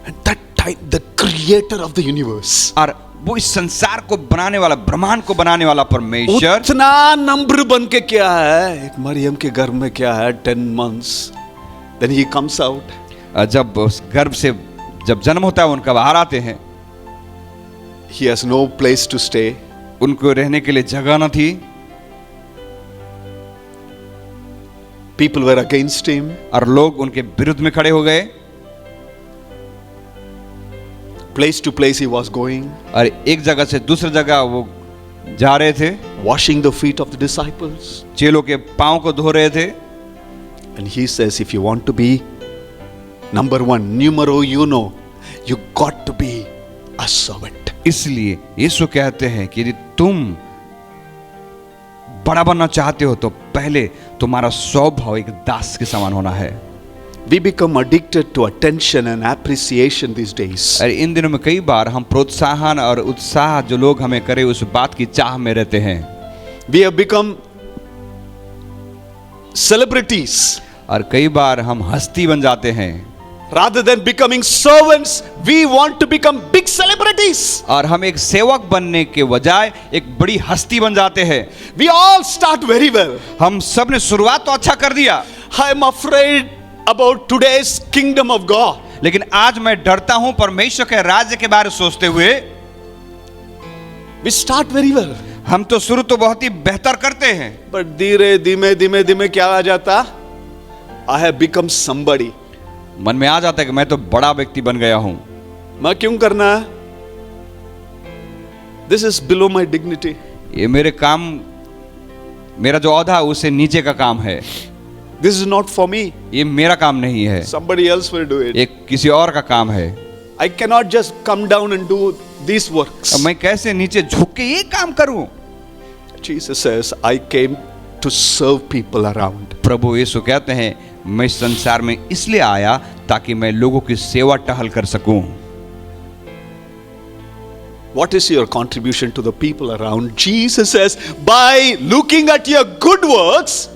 Speaker 1: And that time, the creator of the universe.
Speaker 2: और वो इस संसार को बनाने वाला, ब्रह्मांड को बनाने वाला परमेश्वर
Speaker 1: उतना नम्र बन के क्या है, एक मरियम के गर्भ में क्या है, 10 months. Then he comes out.
Speaker 2: जब उस गर्भ से जब जन्म होता है उनका बाहर आते हैं,
Speaker 1: He has no place to stay.
Speaker 2: उनको रहने के लिए जगह न थी,
Speaker 1: People were against him.
Speaker 2: और लोग उनके विरुद्ध में खड़े हो गए।
Speaker 1: Place to place he was going,
Speaker 2: और एक जगह से दूसरी जगह वो जा रहे थे,
Speaker 1: washing the feet of the disciples.
Speaker 2: चेलों के पांव को धो रहे थे।
Speaker 1: And he says, if you want to be number one, numero uno, you got to be a servant.
Speaker 2: इसलिए यीशु कहते हैं कि यदि तुम बड़ा बनना चाहते हो तो पहले तुम्हारा स्वभाव एक दास के समान होना है।
Speaker 1: We become addicted to attention and appreciation these days.
Speaker 2: और इन दिनों में कई बार हम प्रोत्साहन और उत्साह जो लोग हमें करे उस बात की चाह में रहते हैं।
Speaker 1: We have become celebrities.
Speaker 2: और कई बार हम हस्ती बन जाते हैं।
Speaker 1: Rather than becoming servants, we want to become big celebrities.
Speaker 2: और हम एक सेवक बनने के बजाय एक बड़ी हस्ती बन जाते हैं।
Speaker 1: We all start very well.
Speaker 2: हम सब ने शुरुआत तो अच्छा कर दिया,
Speaker 1: I am afraid about today's kingdom of God.
Speaker 2: लेकिन आज मैं डरता हूं परमेश्वर के राज्य के बारे में सोचते हुए।
Speaker 1: We start very well.
Speaker 2: हम तो शुरू तो बहुत ही बेहतर करते हैं,
Speaker 1: But धीमे क्या आ जाता? I have become somebody.
Speaker 2: मन में आ जाता है कि मैं तो बड़ा व्यक्ति बन गया हूं।
Speaker 1: मैं क्यों करना? This is below my dignity.
Speaker 2: ये मेरे काम, मेरा जो औहदा है उससे नीचे का काम है।
Speaker 1: This is not for me.
Speaker 2: ये मेरा काम नहीं है,
Speaker 1: Somebody else will do it.
Speaker 2: एक किसी और का काम है।
Speaker 1: I cannot just come down and do these works.
Speaker 2: अब मैं कैसे नीचे झुक के ये काम करूं?
Speaker 1: Jesus says, I came to serve people around.
Speaker 2: प्रभु यीशु कहते हैं, मैं इस संसार में इसलिए आया ताकि मैं लोगों की सेवा टहल कर सकूं।
Speaker 1: What is your contribution to the people around? Jesus says, by looking at your good works,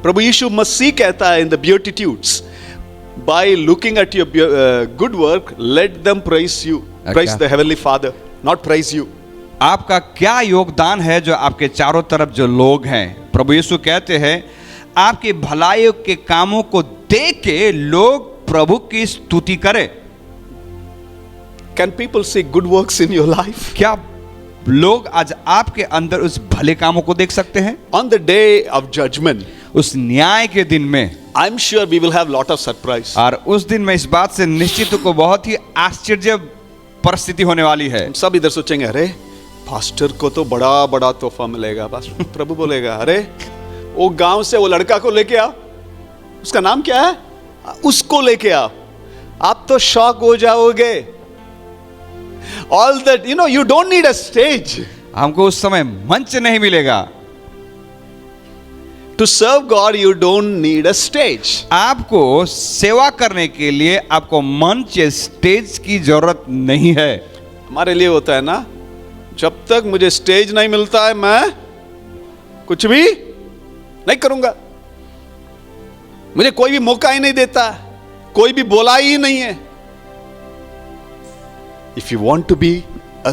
Speaker 1: प्रभु यीशु मसीह कहता है in the Beatitudes, by looking at your good work, let them praise you. Praise the Heavenly Father, not praise you.
Speaker 2: आपका क्या योगदान है जो आपके चारों तरफ जो लोग हैं? प्रभु यीशु कहते हैं, आपके भलाई के कामों को देख के लोग प्रभु की स्तुति करें।
Speaker 1: Can people see good works in your life?
Speaker 2: क्या लोग आज आपके अंदर उस भले कामों को देख सकते हैं?
Speaker 1: On the day of judgment,
Speaker 2: उस न्याय के दिन में
Speaker 1: I'm sure we will have lot of surprise.
Speaker 2: और उस दिन में इस बात से निश्चित को बहुत ही आश्चर्य परिस्थिति होने वाली है।
Speaker 1: हम सब इधर सोचेंगे, अरे पास्टर को तो बड़ा बड़ा तोहफा मिलेगा। पास्टर प्रभु बोलेगा, अरे वो गांव से वो लड़का को लेके आओ, उसका नाम क्या है, उसको लेके आओ, आप तो शॉक हो जाओगे। All that, you don't need a stage.
Speaker 2: हमको उस समय मंच नहीं मिलेगा।
Speaker 1: To serve God, you don't need a stage.
Speaker 2: आपको सेवा करने के लिए आपको मंच या स्टेज की जरूरत नहीं है।
Speaker 1: हमारे लिए होता है ना, जब तक मुझे स्टेज नहीं मिलता है मैं कुछ भी नहीं करूंगा, मुझे कोई भी मौका ही नहीं देता, कोई भी बोला ही नहीं है। If you want to be a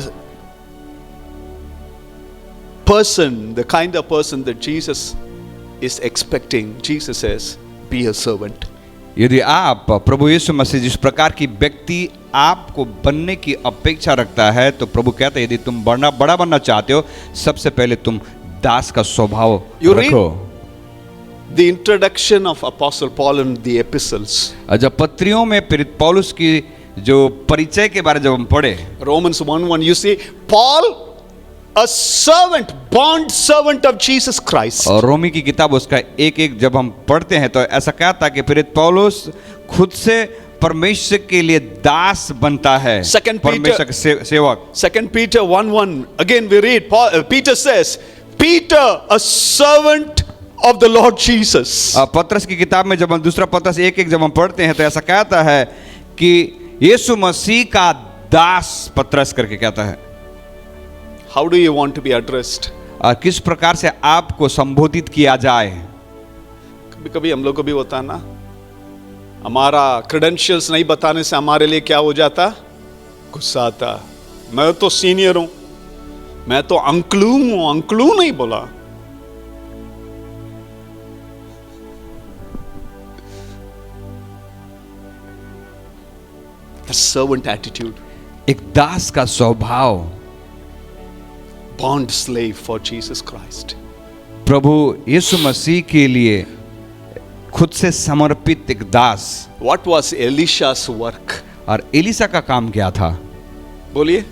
Speaker 1: person, the kind of person that Jesus is expecting, Jesus says, be a servant.
Speaker 2: यदि आप प्रभु यीशु मसीह जिस प्रकार की व्यक्ति आपको बनने की अपेक्षा रखता है, तो प्रभु कहता है यदि तुम बड़ा बनना चाहते हो, सबसे पहले तुम दास का स्वभाव रखो।
Speaker 1: The introduction of Apostle Paul in the epistles.
Speaker 2: जब पत्रियों में प्रेरित पौलुस की जो परिचय के बारे जब हम पढ़े,
Speaker 1: Romans 1:1, you see Paul, a servant, bond servant of Jesus Christ.
Speaker 2: और रोमी की किताब उसका एक जब हम पढ़ते हैं तो ऐसा कहता है कि प्रेरित पौलुस खुद से परमेश्वर के लिए दास बनता है, परमेश्वर के सेवक।
Speaker 1: 2 Peter 1:1, again we read, Peter says, Peter, a servant of the Lord Jesus.
Speaker 2: पत्रस की किताब में जब हम दूसरा पत्रस एक जब हम पढ़ते हैं तो ऐसा कहता है कि यीशु मसीह का दास पत्रस करके कहता है।
Speaker 1: How do you want to be addressed?
Speaker 2: किस प्रकार से आपको संबोधित किया जाए।
Speaker 1: कभी कभी हम लोग को भी होता है ना, हमारा क्रेडेंशियल्स नहीं बताने से हमारे लिए क्या हो जाता, गुस्सा आता। मैं तो सीनियर हूं, मैं तो अंकलू हूं, अंकलू नहीं बोला। The servant attitude.
Speaker 2: एक दास का स्वभाव।
Speaker 1: Bond slave for Jesus Christ.
Speaker 2: प्रभु यीशु मसीह के लिए खुद से समर्पित एक दास।
Speaker 1: What was Elisha's work?
Speaker 2: और एलिशा का काम क्या था?
Speaker 1: बोलिए।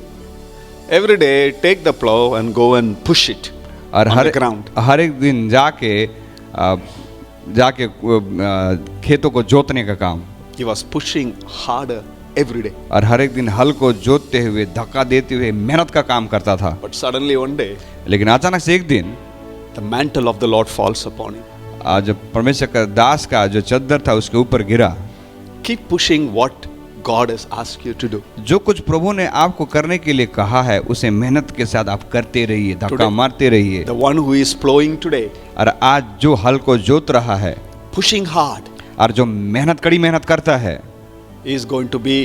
Speaker 1: Every day take the plow and go and push it
Speaker 2: और
Speaker 1: on the ground.
Speaker 2: हर एक दिन जाके खेतों को जोतने का काम।
Speaker 1: He was pushing harder every day.
Speaker 2: और हर एक दिन हल को जोतते हुए, धक्का देते हुए मेहनत का काम करता था।
Speaker 1: But suddenly one day,
Speaker 2: लेकिन अचानक से एक दिन
Speaker 1: the mantle of the Lord falls upon him.
Speaker 2: आज परमेश्वर का दास का जो चद्दर था उसके ऊपर गिरा।
Speaker 1: Keep pushing what God has asked you to do.
Speaker 2: जो कुछ प्रभु ने आपको करने के लिए कहा है उसे मेहनत के साथ आप करते रहिए, धक्का
Speaker 1: Today,
Speaker 2: मारते रहिए।
Speaker 1: The one who is plowing today,
Speaker 2: और आज जो हल को जोत रहा है
Speaker 1: pushing hard,
Speaker 2: और जो कड़ी मेहनत करता है,
Speaker 1: is going to be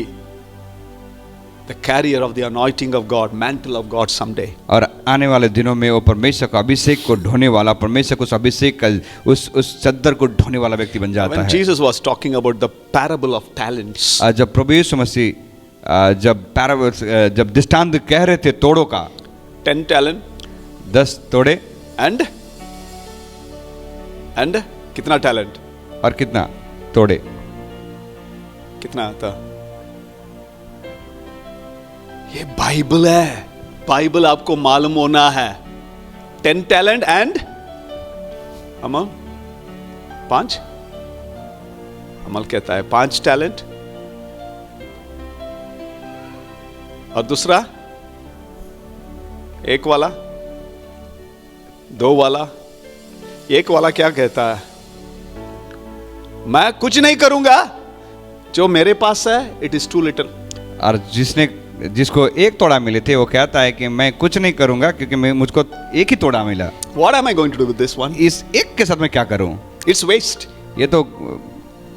Speaker 1: the carrier of the anointing of God, mantle of God someday.
Speaker 2: और आने वाले दिनों में वो परमेश्वर का अभिषेक को ढोने वाला, परमेश्वर को उस अभिषेक का उस चद्दर को ढोने वाला व्यक्ति बन जाता
Speaker 1: When
Speaker 2: है।
Speaker 1: Jesus was talking about the parable of talents,
Speaker 2: जब प्रभु यीशु मसीह जब दृष्टांत कह रहे थे तोड़ों का,
Speaker 1: 10 talent
Speaker 2: 10 तोड़े
Speaker 1: and कितना talent,
Speaker 2: और कितना तोड़े,
Speaker 1: कितना था? ये बाइबल है, बाइबल आपको मालूम होना है। 10 talent and अमल 5, अमल कहता है 5 talent और दूसरा 1 वाला, 2 वाला। 1 वाला क्या कहता है? मैं कुछ नहीं करूंगा, जो मेरे पास है इट इज टू लिटिल। और
Speaker 2: जिसको 1 तोड़ा मिले थे वो कहता है कि मैं कुछ नहीं करूंगा क्योंकि मुझको 1 ही तोड़ा मिला।
Speaker 1: What am I going to do with this one?
Speaker 2: इस 1 के साथ मैं क्या करूं?
Speaker 1: It's waste.
Speaker 2: ये तो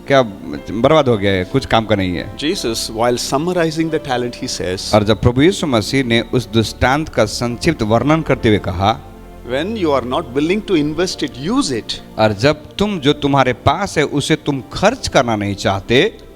Speaker 2: क्या बर्बाद हो गया है, कुछ काम का नहीं है।
Speaker 1: Jesus, while summarizing the talent, he says,
Speaker 2: और जब प्रभु यीशु मसीह ने उस दृष्टांत का संक्षिप्त वर्णन करते हुए कहा,
Speaker 1: when you are not willing to invest it, use it.
Speaker 2: और जब तुम जो तुम्हारे पास है उसे तुम खर्च करना नहीं चाहते,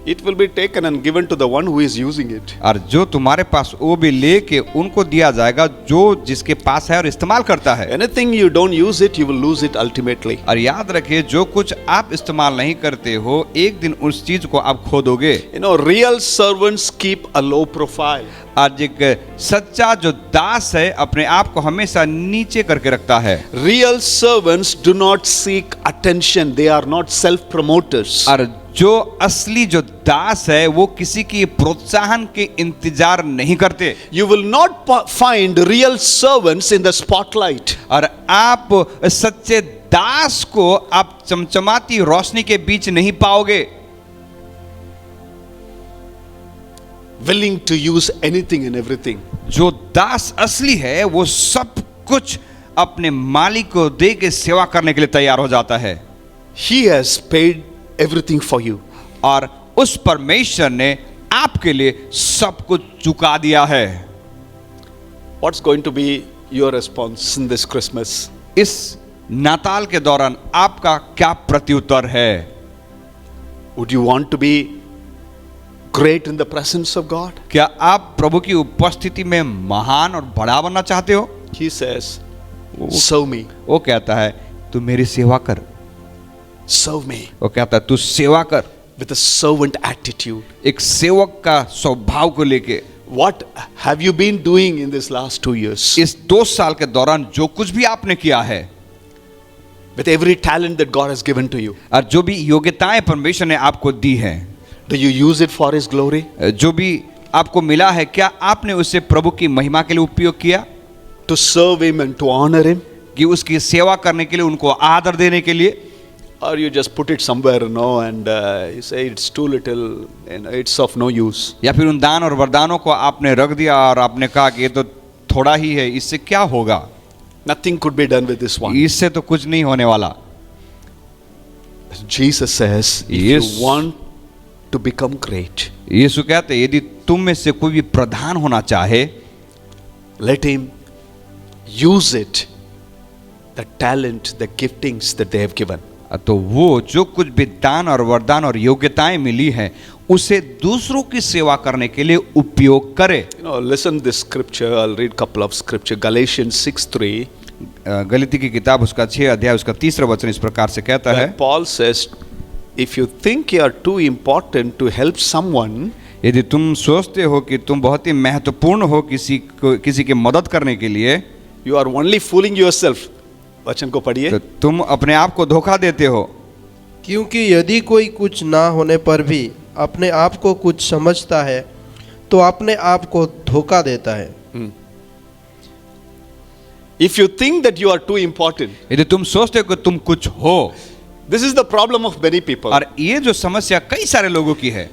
Speaker 1: it will be taken and given to the one who is using it.
Speaker 2: और जो तुम्हारे पास वो भी लेके उनको दिया जाएगा जो जिसके पास है और इस्तेमाल करता है।
Speaker 1: Anything you don't use it, you will lose it ultimately.
Speaker 2: और याद रखिए जो कुछ आप इस्तेमाल नहीं करते हो एक दिन उस चीज को आप खो दोगे।
Speaker 1: You know, real servants keep a low profile.
Speaker 2: आज एक सच्चा जो दास है अपने आप को हमेशा नीचे करके रखता है।
Speaker 1: Real servants do not seek attention. They are not self-promoters.
Speaker 2: और जो असली जो दास है वो किसी की प्रोत्साहन के इंतजार नहीं करते।
Speaker 1: You will not find real servants in the spotlight.
Speaker 2: और आप सच्चे दास को आप चमचमाती रोशनी के बीच नहीं पाओगे।
Speaker 1: Willing to use anything and everything.
Speaker 2: जो दास असली है वो सब कुछ अपने मालिक को दे के सेवा करने के लिए तैयार हो जाता है।
Speaker 1: He has paid everything for you.
Speaker 2: और उस परमेश्वर ने आपके लिए सब कुछ चुका दिया है।
Speaker 1: What's going to be your response in this Christmas?
Speaker 2: इस नाताल के दौरान आपका क्या प्रत्युत्तर है?
Speaker 1: Would you want to be great in the presence of God?
Speaker 2: क्या आप प्रभु की उपस्थिति में महान और बड़ा बनना चाहते हो?
Speaker 1: He says, serve me.
Speaker 2: वो कहता है तू मेरी सेवा कर।
Speaker 1: Serve me
Speaker 2: वो कहता है तू सेवा कर
Speaker 1: with a servant attitude.
Speaker 2: एक सेवक का स्वभाव को लेके।
Speaker 1: What have you been doing in this last 2 years?
Speaker 2: इस 2 साल के दौरान जो कुछ भी आपने किया है
Speaker 1: With every talent that God has given to you.
Speaker 2: और जो भी योग्यताएं परमेश्वर ने आपको दी हैं,
Speaker 1: Do you use it for His glory?
Speaker 2: जो भी आपको मिला है क्या आपने उसे प्रभु की महिमा के लिए उपयोग किया?
Speaker 1: To serve Him and to honor Him?
Speaker 2: कि उसकी सेवा करने के लिए, उनको आदर देने के लिए?
Speaker 1: Or you just put it somewhere, and you say it's too little and it's of no use.
Speaker 2: या फिर उन दान और वरदानों को आपने रख दिया और आपने कहा कि ये तो थोड़ा ही है, इससे क्या होगा?
Speaker 1: Nothing could be done with this one.
Speaker 2: इससे तो कुछ नहीं होने वाला।
Speaker 1: Jesus says, if
Speaker 2: Yes.
Speaker 1: you want to become great,
Speaker 2: यीशु कहते हैं यदि तुम में से कोई भी प्रधान होना चाहे,
Speaker 1: let him use it, the talent, the giftings that they have given.
Speaker 2: तो वो जो कुछ भी दान और वरदान और योग्यताएं मिली हैं उसे दूसरों की सेवा करने के लिए उपयोग करे।
Speaker 1: You know, listen this scripture. I'll read couple of scripture. Galatians 6:3.
Speaker 2: गलीती की किताब उसका 6 अध्याय उसका 3रा वचन इस प्रकार से कहता है,
Speaker 1: Paul says, if you think you are too important to help someone,
Speaker 2: यदि तुम सोचते हो कि तुम बहुत ही महत्वपूर्ण हो किसी की मदद करने के लिए,
Speaker 1: you are only fooling yourself. वचन को पढ़िए।
Speaker 2: तो तुम अपने आप को धोखा देते हो।
Speaker 3: क्योंकि यदि कोई कुछ ना होने पर भी अपने आप को कुछ समझता है तो अपने आप को धोखा देता है।
Speaker 1: If you think that you are too important,
Speaker 2: यदि तुम सोचते हो कि तुम कुछ हो,
Speaker 1: this is the problem of many people.
Speaker 2: और ये जो समस्या कई सारे लोगों की है।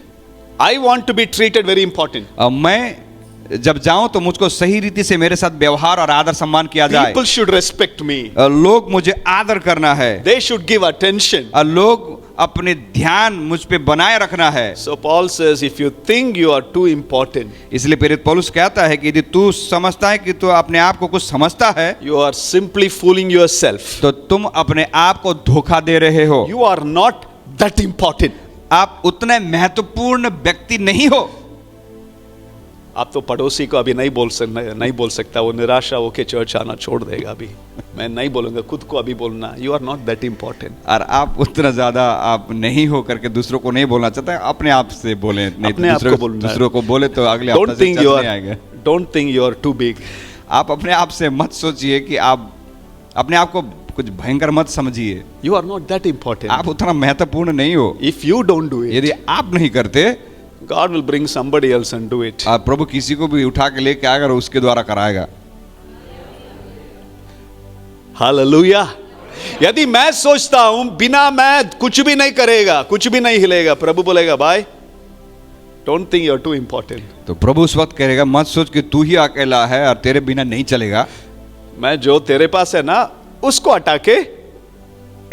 Speaker 1: I want to be treated very important.
Speaker 2: मैं जब जाऊं तो मुझको सही रीति से मेरे साथ व्यवहार और आदर सम्मान किया जाए।
Speaker 1: People should respect me.
Speaker 2: लोग मुझे आदर करना है।
Speaker 1: They should give attention.
Speaker 2: और लोग अपने ध्यान मुझ पे बनाए रखना है।
Speaker 1: So Paul says, if you think you are too important,
Speaker 2: इसलिए प्रेरित पौलुस कहता है कि यदि तू समझता है कि तू अपने आप को कुछ समझता है,
Speaker 1: you are simply fooling yourself.
Speaker 2: तो तुम अपने आप को धोखा दे रहे हो।
Speaker 1: You are not that important.
Speaker 2: आप उतने महत्वपूर्ण व्यक्ति नहीं हो।
Speaker 1: आप तो पड़ोसी को अभी नहीं बोल सकता, वो निराशा होके चर्च आना छोड़ देगा। अभी मैं नहीं बोलूंगा, खुद को अभी बोलना, you are not that important.
Speaker 2: और आप उतना ज्यादा आप नहीं हो करके दूसरों को नहीं बोलना चाहते, अपने आप से बोले, नहीं
Speaker 1: अपने आप को बोलना है।
Speaker 2: दूसरों को बोले तो अगले हफ्ते से चर्च नहीं आएंगे।
Speaker 1: Don't think you are too big.
Speaker 2: आप अपने आप से मत सोचिए कि आप अपने आप को कुछ भयंकर मत समझिए।
Speaker 1: You are not that important.
Speaker 2: आप उतना महत्वपूर्ण नहीं हो।
Speaker 1: If you don't do it,
Speaker 2: यदि आप नहीं करते,
Speaker 1: God will bring somebody else and do it.
Speaker 2: आप प्रभु किसी को भी उठा के लेके आएगा और उसके द्वारा कराएगा।
Speaker 1: Hallelujah. यदि मैं सोचता हूं बिना मैं कुछ भी नहीं करेगा, कुछ भी नहीं हिलेगा, प्रभु बोलेगा भाई don't think you're too important.
Speaker 2: तो प्रभु उस वक्त कहेगा मत सोच कि तू ही अकेला है और तेरे बिना नहीं चलेगा।
Speaker 1: मैं जो तेरे पास है ना उसको हटा के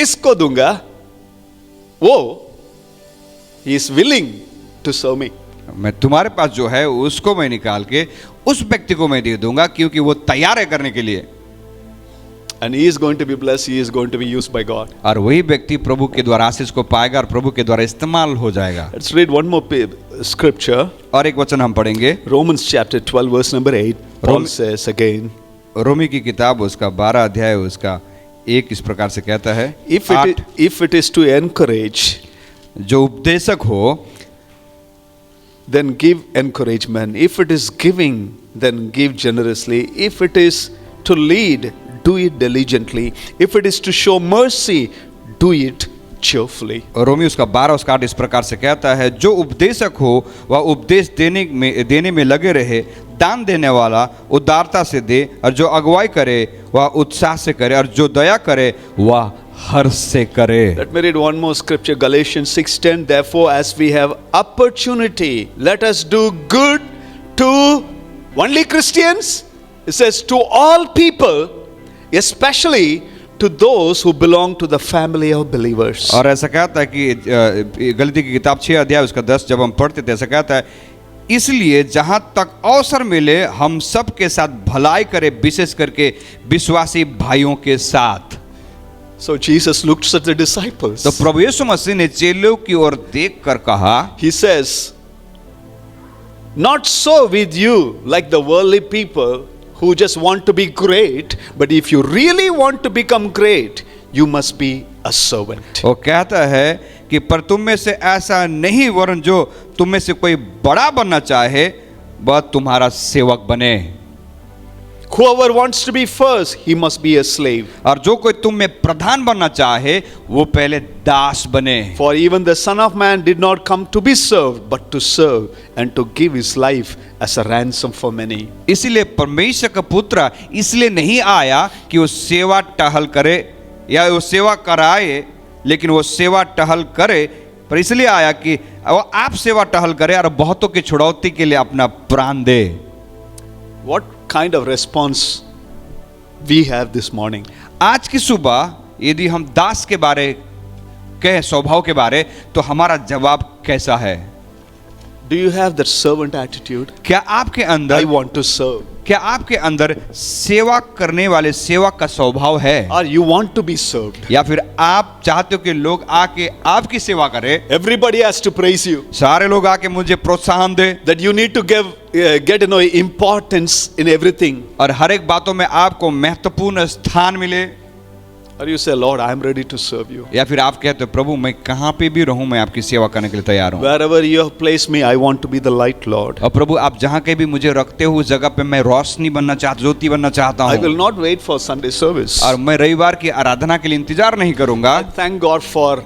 Speaker 1: इसको दूंगा। वो he is willing to serve me.
Speaker 2: मैं तुम्हारे पास जो है उसको मैं निकाल के उस व्यक्ति को मैं दे दूंगा क्योंकि वो तैयार है करने के लिए।
Speaker 1: And he is going to be blessed, he is going to be used by God.
Speaker 2: और वही व्यक्ति प्रभु के द्वारा आशीष को पाएगा और प्रभु के द्वारा इस्तेमाल हो जाएगा।
Speaker 1: Let's read one more scripture.
Speaker 2: और एक वचन हम पढ़ेंगे,
Speaker 1: Romans chapter 12 verse number 8. Paul says again,
Speaker 2: रोमी की किताब उसका 12 अध्याय उसका 1 इस प्रकार से कहता है,
Speaker 1: if it is to encourage,
Speaker 2: जो उपदेशक हो
Speaker 1: then give encouragement. If it is giving, then give generously. If it is to lead, do it diligently. If it is to show mercy, do it cheerfully.
Speaker 2: रोमी उसका 12 उसका 8 इस प्रकार से कहता है, जो उपदेशक हो वह उपदेश देने में लगे रहे, दान देने वाला उदारता से दे, और जो अगुवाई करे वह उत्साह से करे, और जो दया करे वह हर्ष से करे।
Speaker 1: Let me read one more scripture, Galatians 6:10. Therefore, as we have opportunity, let us do good to only Christians. It says to all people, especially to those who belong to the family of believers.
Speaker 2: और ऐसा कहता है कि गलती की किताब 6 अध्याय उसका 10 जब हम पढ़ते थे, ऐसा कहता है, इसलिए जहां तक अवसर मिले हम सब के साथ भलाई करें, विशेष करके विश्वासी भाइयों के साथ।
Speaker 1: So Jesus looked at the disciples.
Speaker 2: तो प्रभु यीशु मसीह ने चेलों की ओर देखकर कहा,
Speaker 1: He says, not so with you like the worldly people who just want to be great, but if you really want to become great, you must be a servant.
Speaker 2: वो कहता है कि पर तुम में से ऐसा नहीं, वरन जो तुम में से कोई बड़ा बनना चाहे वह तुम्हारा सेवक बने।
Speaker 1: Whoever wants to be first, he must be a slave.
Speaker 2: और जो कोई तुम में प्रधान बनना चाहे वो पहले दास बने।
Speaker 1: For even the Son of Man did not come to be served, but to serve and to give his life as a ransom for many.
Speaker 2: इसलिए परमेश्वर का पुत्र इसलिए नहीं आया कि वो सेवा टहल करे या वो सेवा कराए, लेकिन वो सेवा टहल करे, पर इसलिए आया कि वो आप सेवा टहल करे और बहुतों की छुड़ौती के लिए अपना प्राण दे।
Speaker 1: What kind of response we have this morning?
Speaker 2: आज की सुबह यदि हम दास के बारे कहें, स्वभाव के बारे, तो हमारा जवाब कैसा है?
Speaker 1: Do you have that servant attitude?
Speaker 2: क्या आपके
Speaker 1: I
Speaker 2: अंदर
Speaker 1: want to serve.
Speaker 2: क्या आपके अंदर सेवा करने वाले सेवक का स्वभाव है,
Speaker 1: Or you want to be served?
Speaker 2: या फिर आप चाहते हो कि लोग आके आपकी सेवा करें?
Speaker 1: Everybody has to praise you.
Speaker 2: सारे लोग आके मुझे प्रोत्साहन दे,
Speaker 1: That you need to get to know importance in everything.
Speaker 2: और हर एक बातों में आपको महत्वपूर्ण स्थान मिले।
Speaker 1: Or you say, Lord, I am ready to serve you.
Speaker 2: या फिर आप कहते हो, प्रभु मैं कहाँ पे भी रहूं मैं आपकी सेवा करने के लिए तैयार हूं।
Speaker 1: Wherever you have placed me, I want to be the light, Lord.
Speaker 2: और प्रभु आप जहाँ कहीं भी मुझे रखते हो उस जगह पे मैं रोशनी बनना चाहता, ज्योति बनना चाहता
Speaker 1: I will
Speaker 2: हूँ।
Speaker 1: not wait for Sunday service.
Speaker 2: और मैं रविवार की आराधना के लिए इंतजार नहीं करूंगा।
Speaker 1: Thank God for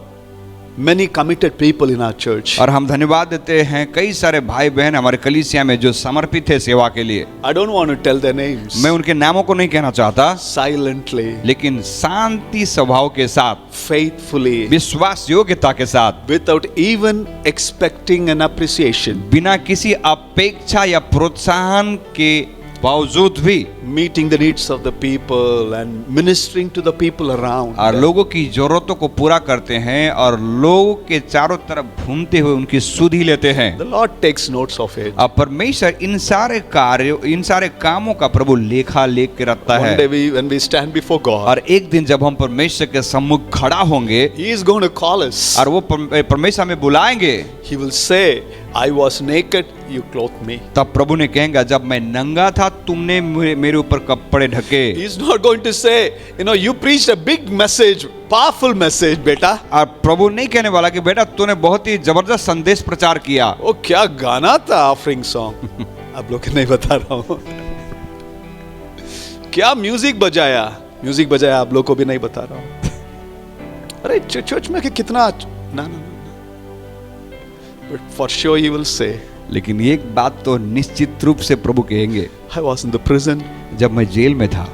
Speaker 1: many committed people in our church.
Speaker 2: और हम धन्यवाद देते हैं कई सारे भाई बहन हमारे कलीसिया में जो समर्पित है सेवा के लिए।
Speaker 1: I don't want to tell their names.
Speaker 2: मैं उनके नामों को नहीं कहना चाहता,
Speaker 1: Silently,
Speaker 2: लेकिन शांति स्वभाव के साथ,
Speaker 1: faithfully,
Speaker 2: विश्वास योग्यता के साथ,
Speaker 1: without even expecting an appreciation,
Speaker 2: बिना किसी अपेक्षा या प्रोत्साहन के बावजूद भी
Speaker 1: meeting the needs of the people and ministering to the people around.
Speaker 2: और लोगों की जरूरतों को पूरा करते हैं और लोगों के चारों तरफ घूमते हुए उनकी सुधि लेते हैं।
Speaker 1: The Lord takes notes of it.
Speaker 2: अब परमेश्वर इन सारे कार्यों, इन सारे कामों का प्रभु लेखा लेख के रखता
Speaker 1: One
Speaker 2: है।
Speaker 1: day when we stand before God,
Speaker 2: और एक दिन जब हम परमेश्वर के सम्मुख खड़ा होंगे
Speaker 1: He is going to call us.
Speaker 2: और वो परमेश्वर हमें बुलाएंगे,
Speaker 1: He will say, I was naked, you clothed me.
Speaker 2: तब प्रभु ने कहेंगे जब मैं नंगा था तुमने मेरे ऊपर कपड़े ढके।
Speaker 1: He is not going to say, you preached a big message, powerful message, बेटा.
Speaker 2: और प्रभु नहीं कहने वाला कि बेटा तूने बहुत ही जबरदस्त संदेश प्रचार किया।
Speaker 1: ओ क्या गाना था, ऑफरिंग सॉन्ग। आप लोग को नहीं बता रहा हूं। क्या म्यूजिक बजाया आप लोग को भी नहीं बता रहा हूं। अरे चर्च में कितना ना but for sure he will say,
Speaker 2: लेकिन एक बात तो निश्चित रूप से प्रभु कहेंगे,
Speaker 1: I was in the prison,
Speaker 2: जब मैं जेल में था,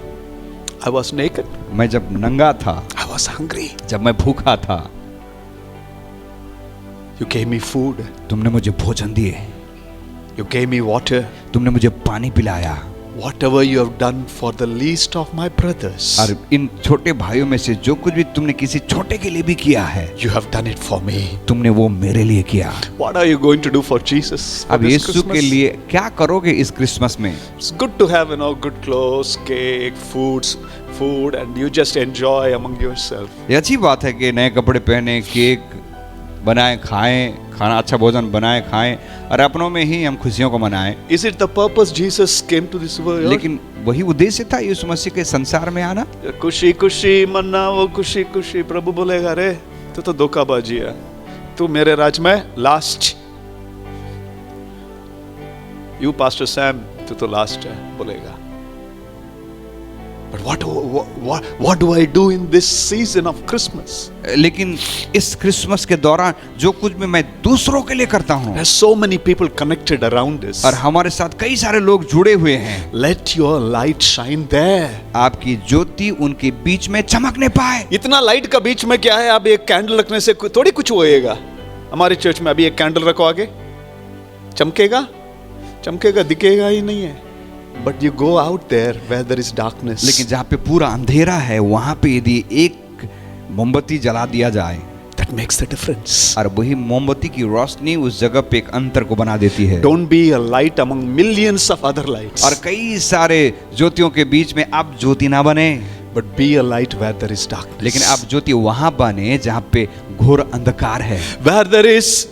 Speaker 1: आई वॉज नेकेड,
Speaker 2: मैं जब नंगा था,
Speaker 1: आई वॉज हंग्री,
Speaker 2: जब मैं भूखा था,
Speaker 1: यू गेव मी फूड,
Speaker 2: तुमने मुझे भोजन दिए,
Speaker 1: यू गेव मी वाटर,
Speaker 2: तुमने मुझे पानी पिलाया,
Speaker 1: whatever you have done for the least of my brothers,
Speaker 2: और इन छोटे भाइयों में से जो कुछ भी तुमने किसी छोटे के लिए भी किया है,
Speaker 1: you have done it for me.
Speaker 2: तुमने वो मेरे लिए किया।
Speaker 1: What are you going to do for Jesus? for
Speaker 2: अब
Speaker 1: this
Speaker 2: यीशु के
Speaker 1: Christmas?
Speaker 2: लिए क्या करोगे इस क्रिसमस में?
Speaker 1: It's good to have, good clothes, cake, food, and you just enjoy among yourself.
Speaker 2: ये अच्छी बात है कि नए कपड़े पहने, केक बनाएं, खाएं, खाना अच्छा भोजन बनाएं, खाएं और अपनों में ही हम खुशियों को मनाएं।
Speaker 1: Is it the purpose Jesus came to this world?
Speaker 2: लेकिन वही उद्देश्य था यीशु मसीह के संसार में आना।
Speaker 1: खुशी खुशी मनाओ, खुशी खुशी। प्रभु बोलेगा, रे तू तो धोखाबाजी है, तू मेरे राज में लास्ट। यू पास्टर सैम, तू तो लास्ट है, बोलेगा। But what do I do in this season of Christmas?
Speaker 2: लेकिन इस क्रिसमस के दौरान जो कुछ भी मैं दूसरों के लिए करता हूँ,
Speaker 1: There's so many people connected around us.
Speaker 2: और हमारे साथ कई सारे लोग जुड़े हुए हैं,
Speaker 1: Let your light shine there.
Speaker 2: आपकी ज्योति उनके बीच में चमकने पाए।
Speaker 1: इतना लाइट का बीच में क्या है? अब एक कैंडल रखने से थोड़ी कुछ होएगा। हमारे चर्च में अभी एक कैंडल रखो आगे, चमकेगा? चमकेगा, दिखेगा ही नहीं है। But you go out there where there is darkness.
Speaker 2: लेकिन जहाँ पे पूरा अंधेरा है, वहाँ पे यदि एक मोमबत्ती जला दिया जाए,
Speaker 1: That makes the difference.
Speaker 2: और वही मोमबत्ती की रोशनी उस जगह पे एक अंतर को बना देती है।
Speaker 1: Don't be a light among millions of other lights.
Speaker 2: और कई सारे ज्योतियों के बीच में आप ज्योति ना बने,
Speaker 1: But be a light where there is darkness.
Speaker 2: लेकिन आप ज्योति वहाँ बने जहाँ पे घोर अंधकार है।
Speaker 1: Where there is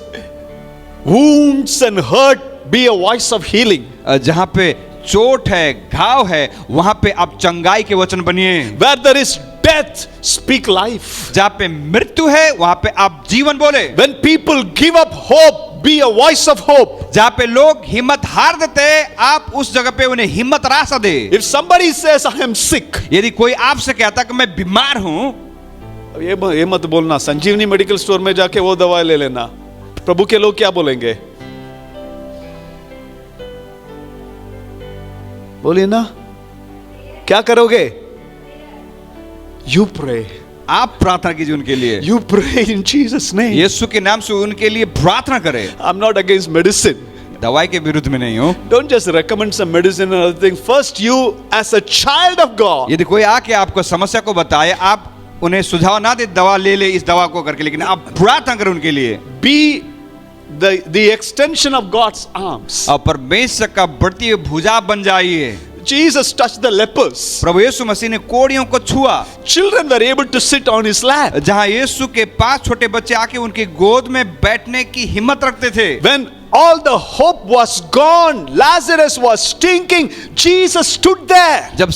Speaker 1: wounds and hurt, be a voice of healing.
Speaker 2: जहाँ पे चोट है, घाव है, वहाँ पे आप चंगाई के वचन बनिए।
Speaker 1: Where there is death, speak life.
Speaker 2: जहाँ पे मृत्यु है, वहाँ पे आप जीवन बोले।
Speaker 1: When people give up hope, be a voice of hope.
Speaker 2: जहाँ पे लोग हिम्मत हार देते हैं, आप उस जगह पे उन्हें हिम्मत रासा दे।
Speaker 1: If somebody says I am sick,
Speaker 2: यदि कोई आपसे कहता कि मैं बीमार हूँ,
Speaker 1: अब ये मत बोलना संजीवनी मेडिकल स्टोर में जाके वो दवाई ले लेना। प्रभु के लोग क्या बोलेंगे? बोलिए ना, क्या करोगे? You pray.
Speaker 2: आप प्रार्थना कीजिए उनके लिए।
Speaker 1: You pray in Jesus' name.
Speaker 2: यीशु के नाम से उनके लिए प्रार्थना करें।
Speaker 1: I'm not against medicine.
Speaker 2: दवाई के विरुद्ध में नहीं हूँ।
Speaker 1: Don't just recommend some medicine and other thing. First, you as a child of God,
Speaker 2: यदि कोई आके आपको समस्या को बताए, आप उन्हें सुझाव ना दे दवा ले ले इस दवा को करके, लेकिन आप प्रार्थना करें उनके लिए।
Speaker 1: be the extension of God's arms.
Speaker 2: और परमेश्वर का बढ़ती हुई भुजा बन जाइए।
Speaker 1: Jesus touched the lepers.
Speaker 2: प्रभु यीशु मसीह ने कोढ़ियों को छुआ।
Speaker 1: Children were able to sit on his lap.
Speaker 2: जहाँ यीशु के पास छोटे बच्चे आके उनकी गोद में बैठने की हिम्मत रखते थे।
Speaker 1: When all the hope was gone, Lazarus was stinking, Jesus stood there.
Speaker 2: जब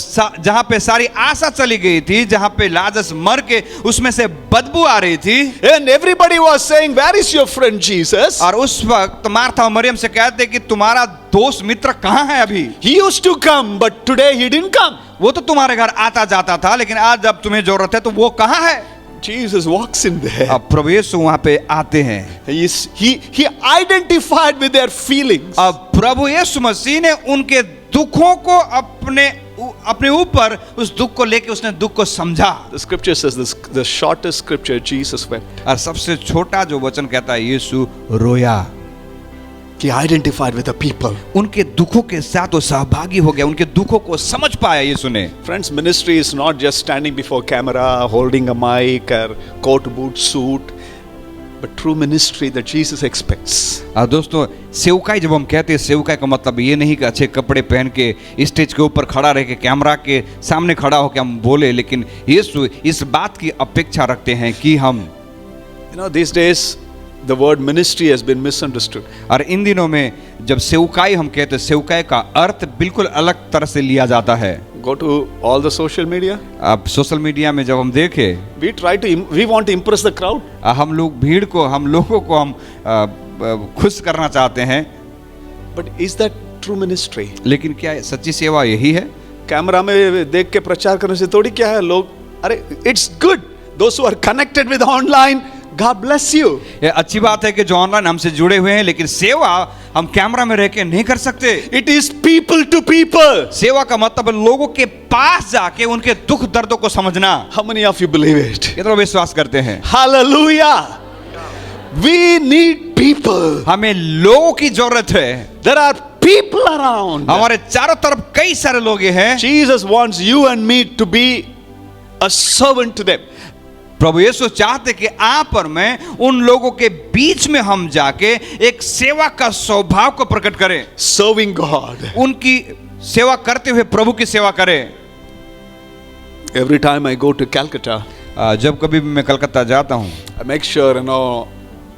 Speaker 2: जहाँ पे सारी आशा चली गई थी, जहाँ पे लाजरस मर के उसमें से बदबू आ रही थी,
Speaker 1: And everybody was saying, where is your friend Jesus?
Speaker 2: और उस वक्त मार्था और मरियम से कहते कि तुम्हारा दोस्त मित्र कहाँ है अभी?
Speaker 1: He used to come, but today he didn't come.
Speaker 2: वो तो तुम्हारे घर आता जाता था, लेकिन आज जब तुम्हें जरूरत है तो वो कहाँ है?
Speaker 1: Jesus walks in there.
Speaker 2: अब प्रभु यीशु वहाँ पे आते हैं।
Speaker 1: He identified with their feelings.
Speaker 2: अब प्रभु यीशु मसीह ने उनके दुखों को अपने ऊपर उस दुख को लेके उसने दुख को समझा।
Speaker 1: The scripture says this, the shortest scripture, Jesus wept.
Speaker 2: और सबसे छोटा जो वचन कहता है, यीशु रोया।
Speaker 1: He identified with the people.
Speaker 2: उनके दुखों के साथ वो सहभागी हो गया, उनके दुखों को समझ पाया यीशु ने।
Speaker 1: Friends, ministry is not just standing before camera, holding a mic or coat boot suit, but true ministry that Jesus expects.
Speaker 2: दोस्तों, सेवकाई जब हम कहते हैं, सेवकाई का मतलब ये नहीं कि अच्छे कपड़े पहन के स्टेज के ऊपर खड़ा रह के कैमरा के सामने खड़ा होकर हम बोले, लेकिन यीशु इस बात की अपेक्षा रखते हैं कि हम
Speaker 1: These days the word ministry has been misunderstood.
Speaker 2: और इन दिनों में जब सेवकाई हम कहते हैं, सेवकाई का अर्थ बिल्कुल अलग तरह से लिया जाता है।
Speaker 1: Go to all the social media.
Speaker 2: अब सोशल मीडिया में जब हम देखें,
Speaker 1: we want to impress the crowd.
Speaker 2: हम लोग भीड़ को, हम लोगों को हम खुश करना चाहते हैं।
Speaker 1: But is that true ministry?
Speaker 2: लेकिन क्या सच्ची सेवा यही है?
Speaker 1: कैमरा में देख के प्रचार करने से थोड़ी क्या है, लोग अरे it's good. Those who are connected with online, God bless you.
Speaker 2: ये अच्छी बात है कि जो ऑनलाइन हमसे जुड़े हुए हैं, लेकिन सेवा हम कैमरा में रह के नहीं कर सकते।
Speaker 1: It is people to people.
Speaker 2: सेवा का मतलब लोगों के पास जाके उनके दुख दर्दों को समझना।
Speaker 1: How many of you believe it?
Speaker 2: कितना विश्वास करते हैं?
Speaker 1: Hallelujah. We need people.
Speaker 2: हमें लोगों की जरूरत है।
Speaker 1: There are people around.
Speaker 2: हमारे चारों तरफ कई सारे लोग ये हैं।
Speaker 1: Jesus wants you and me to be a servant to them.
Speaker 2: प्रभु यीशु चाहते कि आप और मैं उन लोगों के बीच में हम जाके एक सेवा का स्वभाव को प्रकट करें,
Speaker 1: Serving God.
Speaker 2: उनकी सेवा करते हुए प्रभु की सेवा करें।
Speaker 1: Every time I go to Calcutta,
Speaker 2: जब कभी भी मैं कलकत्ता जाता हूँ,
Speaker 1: I make sure,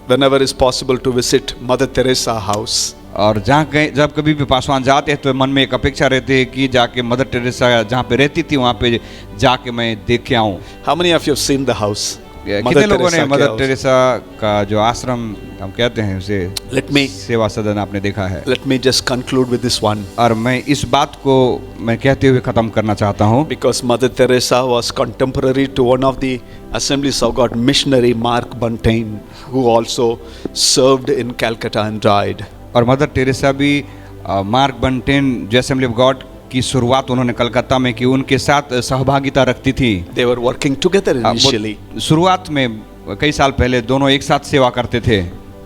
Speaker 1: whenever is possible to visit Mother Teresa house.
Speaker 2: और जब कभी भी पासवान जाते हैं तो मन में एक अपेक्षा रहती है कि जाके मदर टेरेसा जहाँ पे रहती थी वहाँ पे जाके मैं देख के आऊँ।
Speaker 1: How many of you have seen the house?
Speaker 2: कितने लोगों ने
Speaker 1: Teresa
Speaker 2: मदर
Speaker 1: के house?
Speaker 2: टेरेसा का जो आश्रम हम कहते हैं उसे
Speaker 1: Let me
Speaker 2: सेवा सदन आपने देखा है।
Speaker 1: let me just conclude with this one.
Speaker 2: और मैं इस बात को मैं कहते हुए ख़त्म करना चाहता हूँ,
Speaker 1: Because Mother Teresa was contemporary to one of the Assemblies of God missionary, Mark Buntain, who also served in Calcutta and died.
Speaker 2: और मदर टेरेसा भी मार्क बंटेन जो असेंबली ऑफ गॉड की शुरुआत उन्होंने कलकत्ता में की, उनके साथ सहभागिता रखती थी।
Speaker 1: They were working together initially.
Speaker 2: शुरुआत में कई साल पहले दोनों एक साथ सेवा करते थे।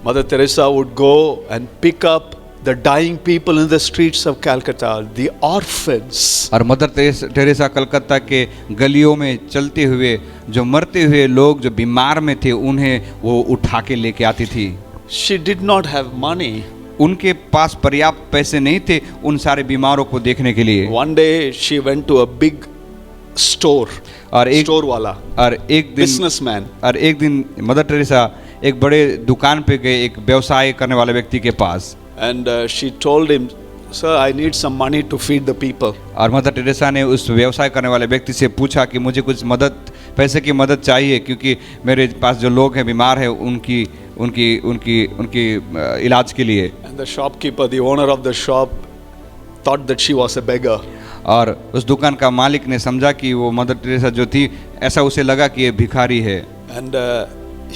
Speaker 1: Mother Teresa would go and pick up the dying people in the streets of Calcutta, the orphans.
Speaker 2: और मदर टेरेसा कलकत्ता के गलियों में चलते हुए जो मरते हुए लोग जो बीमार में थे उन्हें वो उठा के लेके आती थी।
Speaker 1: She did not have money.
Speaker 2: उनके पास पर्याप्त पैसे नहीं थे उन सारे बीमारों को देखने के लिए।
Speaker 1: One day she went to a big store.
Speaker 2: और एक
Speaker 1: store वाला businessman.
Speaker 2: और एक दिन मदर टेरेसा एक बड़े दुकान पे गए एक व्यवसाय करने वाले व्यक्ति के पास।
Speaker 1: And she told him, "Sir, I need some money to feed the people."
Speaker 2: और मदर टेरेसा ने उस व्यवसाय करने वाले व्यक्ति से पूछा कि मुझे कुछ पैसे की मदद चाहिए क्योंकि मेरे पास जो लोग हैं बीमार हैं उनकी इलाज के लिए।
Speaker 1: And the shopkeeper, the owner of the shop, thought that she was a beggar.
Speaker 2: और उस दुकान का मालिक ने समझा कि वो मदर टेरेसा जो थी ऐसा उसे लगा कि ये भिखारी है।
Speaker 1: And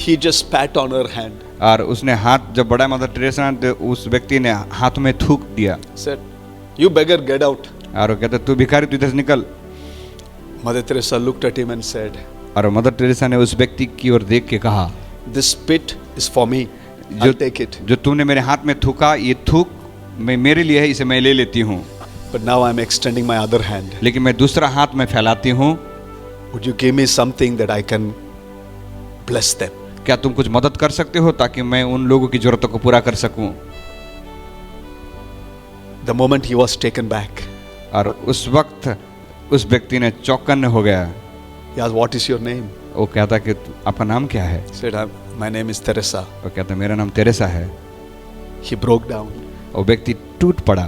Speaker 1: he just spat on her hand.
Speaker 2: और उसने हाथ जब बढ़ाया मदर टेरेसा ने तो उस व्यक्ति ने हाथ में थूक दिया।
Speaker 1: Said, "You beggar, get out."
Speaker 2: और वो कहता तू भिखारी तू इधर से निकल।
Speaker 1: Mother Teresa looked at him and said,
Speaker 2: और मदर टेरेसा ने उस व्यक्ति की ओर देख के कहा,
Speaker 1: "This spit is for me. I'll take it.
Speaker 2: जो तूने मेरे हाथ में थूका ये थूक मेरे लिए है, इसे मैं ले लेती हूँ।
Speaker 1: But now I'm extending my other hand.
Speaker 2: लेकिन मैं दूसरा हाथ में फैलाती हूँ।
Speaker 1: Would you give me something that I can bless them?"
Speaker 2: क्या तुम कुछ मदद कर सकते हो ताकि मैं उन लोगों की जरूरतों को पूरा कर सकूं?
Speaker 1: The moment he was taken back,
Speaker 2: और उस वक्त उस व्यक्ति ने चौकन्न हो गया।
Speaker 1: he asked, "What is your name?"
Speaker 2: वो कहता कि आपका नाम क्या है?
Speaker 1: He said, "My name is Teresa."
Speaker 2: वो कहता मेरा नाम तेरेसा है।
Speaker 1: He broke down.
Speaker 2: वो व्यक्ति टूट पड़ा।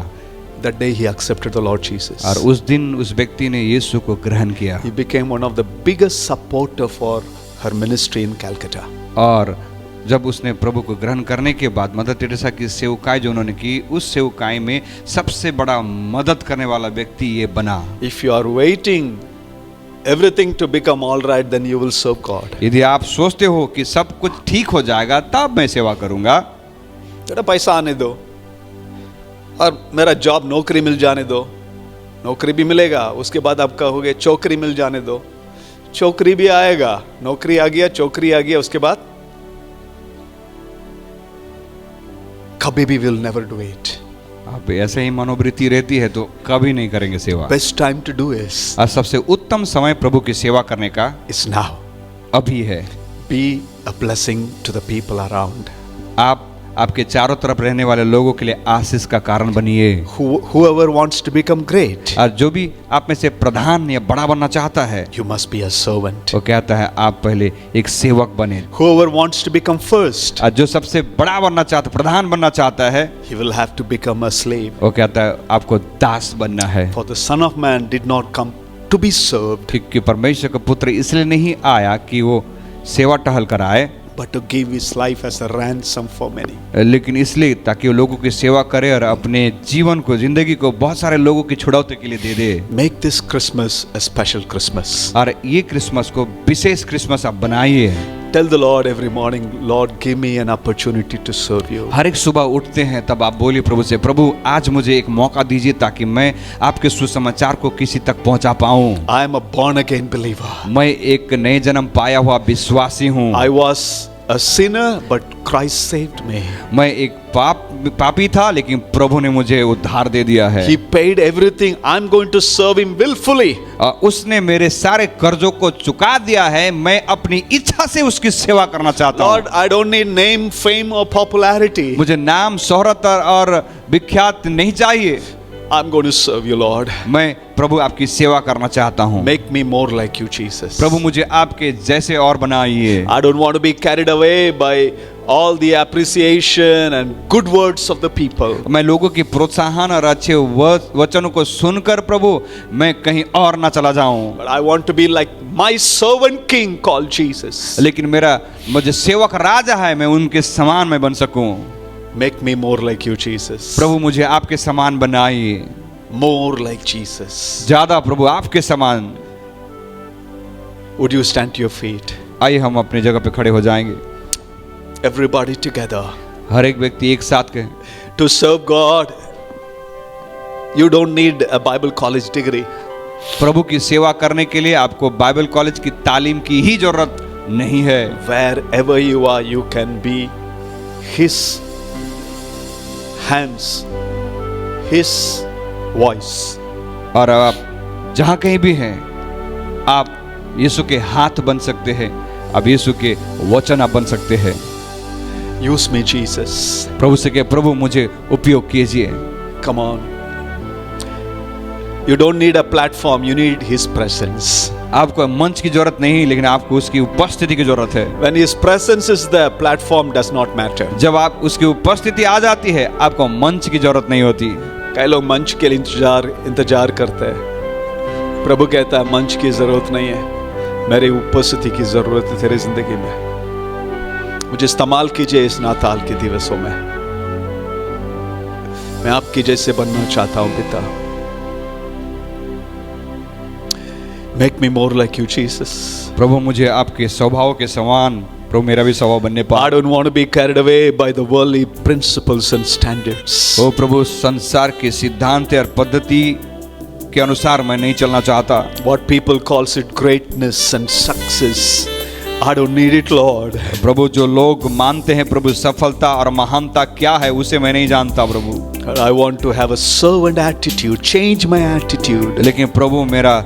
Speaker 1: That day he accepted the Lord Jesus.
Speaker 2: और उस दिन उस व्यक्ति ने यीशु को ग्रहण किया।
Speaker 1: He became one of the biggest supporter for her ministry in Calcutta.
Speaker 2: और जब उसने प्रभु को ग्रहण करने के बाद मदर टेरेसा की सेवकाई जो उन्होंने की उस सेवकाई में सबसे बड़ा मदद करने वाला व्यक्ति ये बना।
Speaker 1: If you are waiting everything to become all right, then you will serve God.
Speaker 2: यदि आप सोचते हो कि सब कुछ ठीक हो जाएगा तब मैं सेवा करूंगा,
Speaker 1: थोड़ा पैसा आने दो और मेरा जॉब नौकरी मिल जाने दो, नौकरी भी मिलेगा, उसके बाद आप कहोगे चौकरी मिल जाने दो, चौकरी भी आएगा, नौकरी आ गया, चौकरी आ गया, उसके बाद कभी भी will never do it.
Speaker 2: आप ऐसे ही मनोवृत्ति रहती है तो कभी नहीं करेंगे सेवा।
Speaker 1: Best time to do is
Speaker 2: और सबसे उत्तम समय प्रभु की सेवा करने का
Speaker 1: is now.
Speaker 2: अभी है।
Speaker 1: Be a blessing to the people around.
Speaker 2: आप आपके चारों तरफ रहने वाले लोगों के लिए आशीष का कारण बनिए।
Speaker 1: Whoever wants to become great,
Speaker 2: और जो भी आप में से प्रधान या बड़ा बनना चाहता है
Speaker 1: you must be a servant.
Speaker 2: वो कहता है आप पहले एक सेवक बने।
Speaker 1: Whoever wants to become first,
Speaker 2: और जो सबसे बड़ा बनना चाहता प्रधान बनना चाहता है
Speaker 1: he will have to become a slave.
Speaker 2: वो कहता है आपको दास बनना है।
Speaker 1: For the Son of Man did not come to be served,
Speaker 2: क्योंकि परमेश्वर का पुत्र इसलिए नहीं आया कि वो सेवा टहल कर आए,
Speaker 1: but to give his life as a ransom for many.
Speaker 2: लेकिन इसलिए ताकि वो लोगों की सेवा करे और अपने जीवन को जिंदगी को बहुत सारे लोगों की छुड़ौती के लिए दे दे।
Speaker 1: Make this Christmas a special Christmas.
Speaker 2: और ये क्रिसमस को विशेष क्रिसमस आप बनाइए।
Speaker 1: Tell the Lord every morning, "Lord, give me an opportunity to serve you."
Speaker 2: हर एक सुबह उठते हैं तब आप बोलिए प्रभु से, प्रभु आज मुझे एक मौका दीजिए ताकि मैं आपके सुसमाचार को किसी तक पहुंचा पाऊं।
Speaker 1: I am a born again believer.
Speaker 2: मैं एक नए जन्म पाया हुआ विश्वासी हूँ।
Speaker 1: I was a sinner, but Christ saved me.
Speaker 2: मैं एक पापी था, लेकिन प्रभु ने मुझे उद्धार दे दिया है।
Speaker 1: He paid everything. I'm going to serve him willfully.
Speaker 2: उसने मेरे सारे कर्जों को चुका दिया है। मैं अपनी इच्छा से उसकी सेवा करना चाहता हूँ।
Speaker 1: Lord, I don't need name, fame or popularity.
Speaker 2: मुझे नाम, शोहरत और विख्यात नहीं चाहिए।
Speaker 1: I'm going to serve you, Lord.
Speaker 2: मैं प्रभु आपकी सेवा करना चाहता हूँ।
Speaker 1: Make me more like you, Jesus.
Speaker 2: प्रभु मुझे आपके जैसे और बनाइए।
Speaker 1: I don't want to be carried away by all the appreciation and good words of the people.
Speaker 2: मैं लोगों की प्रोत्साहन और अच्छे वचनों को सुनकर प्रभु मैं कहीं और ना चला जाऊं।
Speaker 1: But I want to be like my servant king called Jesus.
Speaker 2: लेकिन मेरा मुझे सेवक राजा है, मैं उनके समान में बन सकूं।
Speaker 1: Make me more like you, Jesus.
Speaker 2: प्रभु मुझे आपके समान बनाइए।
Speaker 1: More like Jesus.
Speaker 2: ज्यादा प्रभु आपके समान।
Speaker 1: Would you stand to your feet?
Speaker 2: आइए हम अपनी जगह पे खड़े हो जाएंगे।
Speaker 1: Everybody together.
Speaker 2: हर एक व्यक्ति एक साथ कहें।
Speaker 1: To serve God, you don't need a Bible college degree.
Speaker 2: प्रभु की सेवा करने के लिए आपको बाइबल कॉलेज की तालीम की ही जरूरत नहीं है।
Speaker 1: Wherever you are, you can be His hands, His voice.
Speaker 2: और आप जहां कहीं भी हैं, आप यीशु के हाथ बन सकते हैं, आप यीशु के वचन आप बन सकते हैं।
Speaker 1: Use me, Jesus.
Speaker 2: प्रभु से कहे, प्रभु मुझे उपयोग कीजिए।
Speaker 1: Come on. You don't need a platform, you need His presence.
Speaker 2: आपको मंच की जरूरत नहीं, लेकिन आपको उसकी उपस्थिति की जरूरत है।
Speaker 1: When His presence is there, platform does not matter.
Speaker 2: जब आप उसकी उपस्थिति आ जाती है, आपको मंच की जरूरत नहीं होती।
Speaker 1: कई लोग मंच के लिए इंतजार करते हैं। प्रभु कहता है मंच की जरूरत नहीं है, मेरी उपस्थिति की जरूरत है तेरी जिंदगी में। मुझे इस्तेमाल कीजिए इस नाताल के दिवसों में। मैं आपकी जैसे बनना चाहता हूं पिता। Make me more like you, Jesus.
Speaker 2: प्रभु मुझे आपके स्वभाव के समान, प्रभु मेरा भी स्वभाव बनने
Speaker 1: I
Speaker 2: पाए।
Speaker 1: don't want to be carried away by the worldly principles and standards.
Speaker 2: ओ प्रभु, संसार के सिद्धांत और पद्धति के अनुसार मैं नहीं चलना चाहता।
Speaker 1: What people calls it greatness and success, I don't need it, Lord.
Speaker 2: प्रभु जो लोग मानते हैं प्रभु सफलता और महानता क्या है, उसे मैं नहीं जानता प्रभु।
Speaker 1: I want to have a servant attitude. Change my attitude.
Speaker 2: लेकिन प्रभु मेरा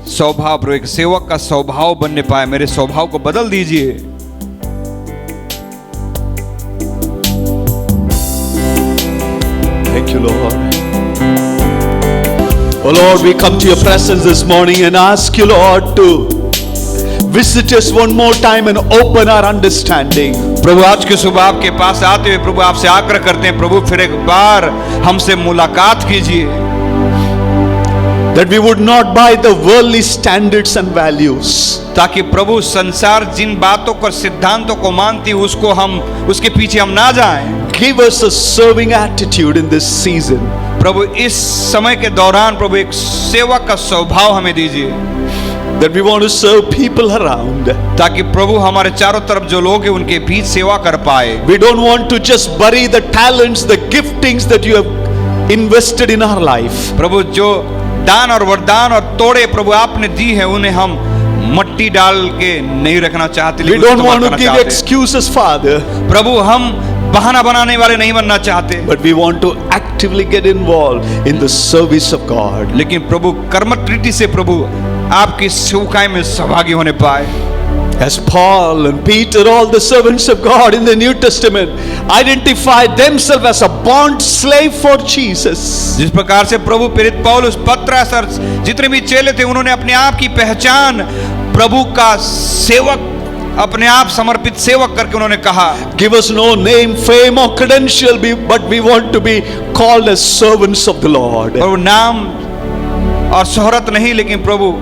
Speaker 2: स्वभाव, प्रभु एक सेवक का स्वभाव बनने पाए, मेरे स्वभाव को बदल दीजिए।
Speaker 1: Thank you, Lord. Oh Lord, we come to your presence this morning and ask you, Lord, to visit us one more time and open our understanding.
Speaker 2: प्रभु आज के सुबह आपके पास आते हुए प्रभु आपसे आग्रह करते हैं, प्रभु फिर एक बार हमसे मुलाकात कीजिए।
Speaker 1: That we would not buy the worldly standards and values.
Speaker 2: ताकि प्रभु संसार जिन बातों को, सिद्धांतों को मानती उसको हम, उसके पीछे हम ना जाएं।
Speaker 1: Give us a serving attitude in this season.
Speaker 2: प्रभु इस समय के दौरान प्रभु एक सेवक का स्वभाव हमें दीजिए।
Speaker 1: That we want to serve people around.
Speaker 2: ताकि प्रभु हमारे चारों तरफ जो लोग हैं उनके बीच सेवा कर पाए।
Speaker 1: We don't want to just bury the talents, the giftings that you have invested in our life.
Speaker 2: प्रभु जो दान और वरदान और तोड़े प्रभु आपने दी है, उन्हें हम मट्टी डाल के नहीं रखना चाहते।
Speaker 1: We don't want to give excuses, Father.
Speaker 2: प्रभु हम बहाना बनाने वाले नहीं बनना चाहते,
Speaker 1: But we want to actively get involved in the service of God.
Speaker 2: लेकिन प्रभु कर्मठ रीति से प्रभु आपकी सेवकाई में सहभागी होने पाए।
Speaker 1: As Paul and Peter, all the servants of God in the New Testament, identified themselves as a bond slave for Jesus.
Speaker 2: जिस प्रकार से प्रभु प्रेरित पौलुस, पतरस और जितने भी चेले थे, उन्होंने अपने आप की पहचान प्रभु का सेवक, अपने आप समर्पित सेवक करके उन्होंने कहा,
Speaker 1: Give us no name, fame or credential, but we want to be called as servants of the Lord.
Speaker 2: प्रभु नाम और शोहरत नहीं, लेकिन प्रभु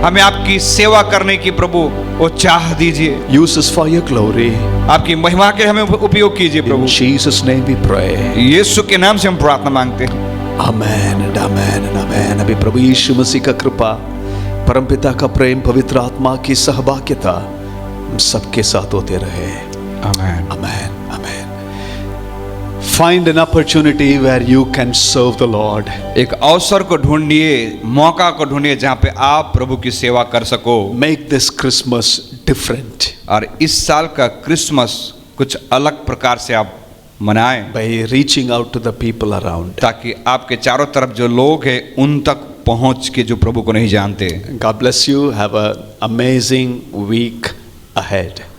Speaker 2: हमें आपकी सेवा करने की प्रभु वो चाह दीजिए।
Speaker 1: Use us for your glory.
Speaker 2: आपकी महिमा के हमें उपयोग कीजिए प्रभु।
Speaker 1: In Jesus' name we pray.
Speaker 2: यीशु के नाम से हम प्रार्थना मांगते हैं।
Speaker 1: Amen and amen and amen. अभी प्रभु यीशु मसीह का कृपा, परमपिता का प्रेम, पवित्र आत्मा की सहभागिता हम सबके साथ होते रहे।
Speaker 2: आमीन।
Speaker 1: Amen. Amen. Find an opportunity where you can serve the Lord.
Speaker 2: एक अवसर को ढूंढिए, मौका को ढूंढिए जहाँ पे आप प्रभु की सेवा कर सको।
Speaker 1: Make this Christmas different
Speaker 2: और इस साल का क्रिसमस कुछ अलग प्रकार से आप मनाएं,
Speaker 1: by reaching out to the people around.
Speaker 2: ताकि आपके चारों तरफ जो लोग हैं उन तक पहुंच के जो प्रभु को नहीं जानते।
Speaker 1: God bless you. Have an amazing week ahead.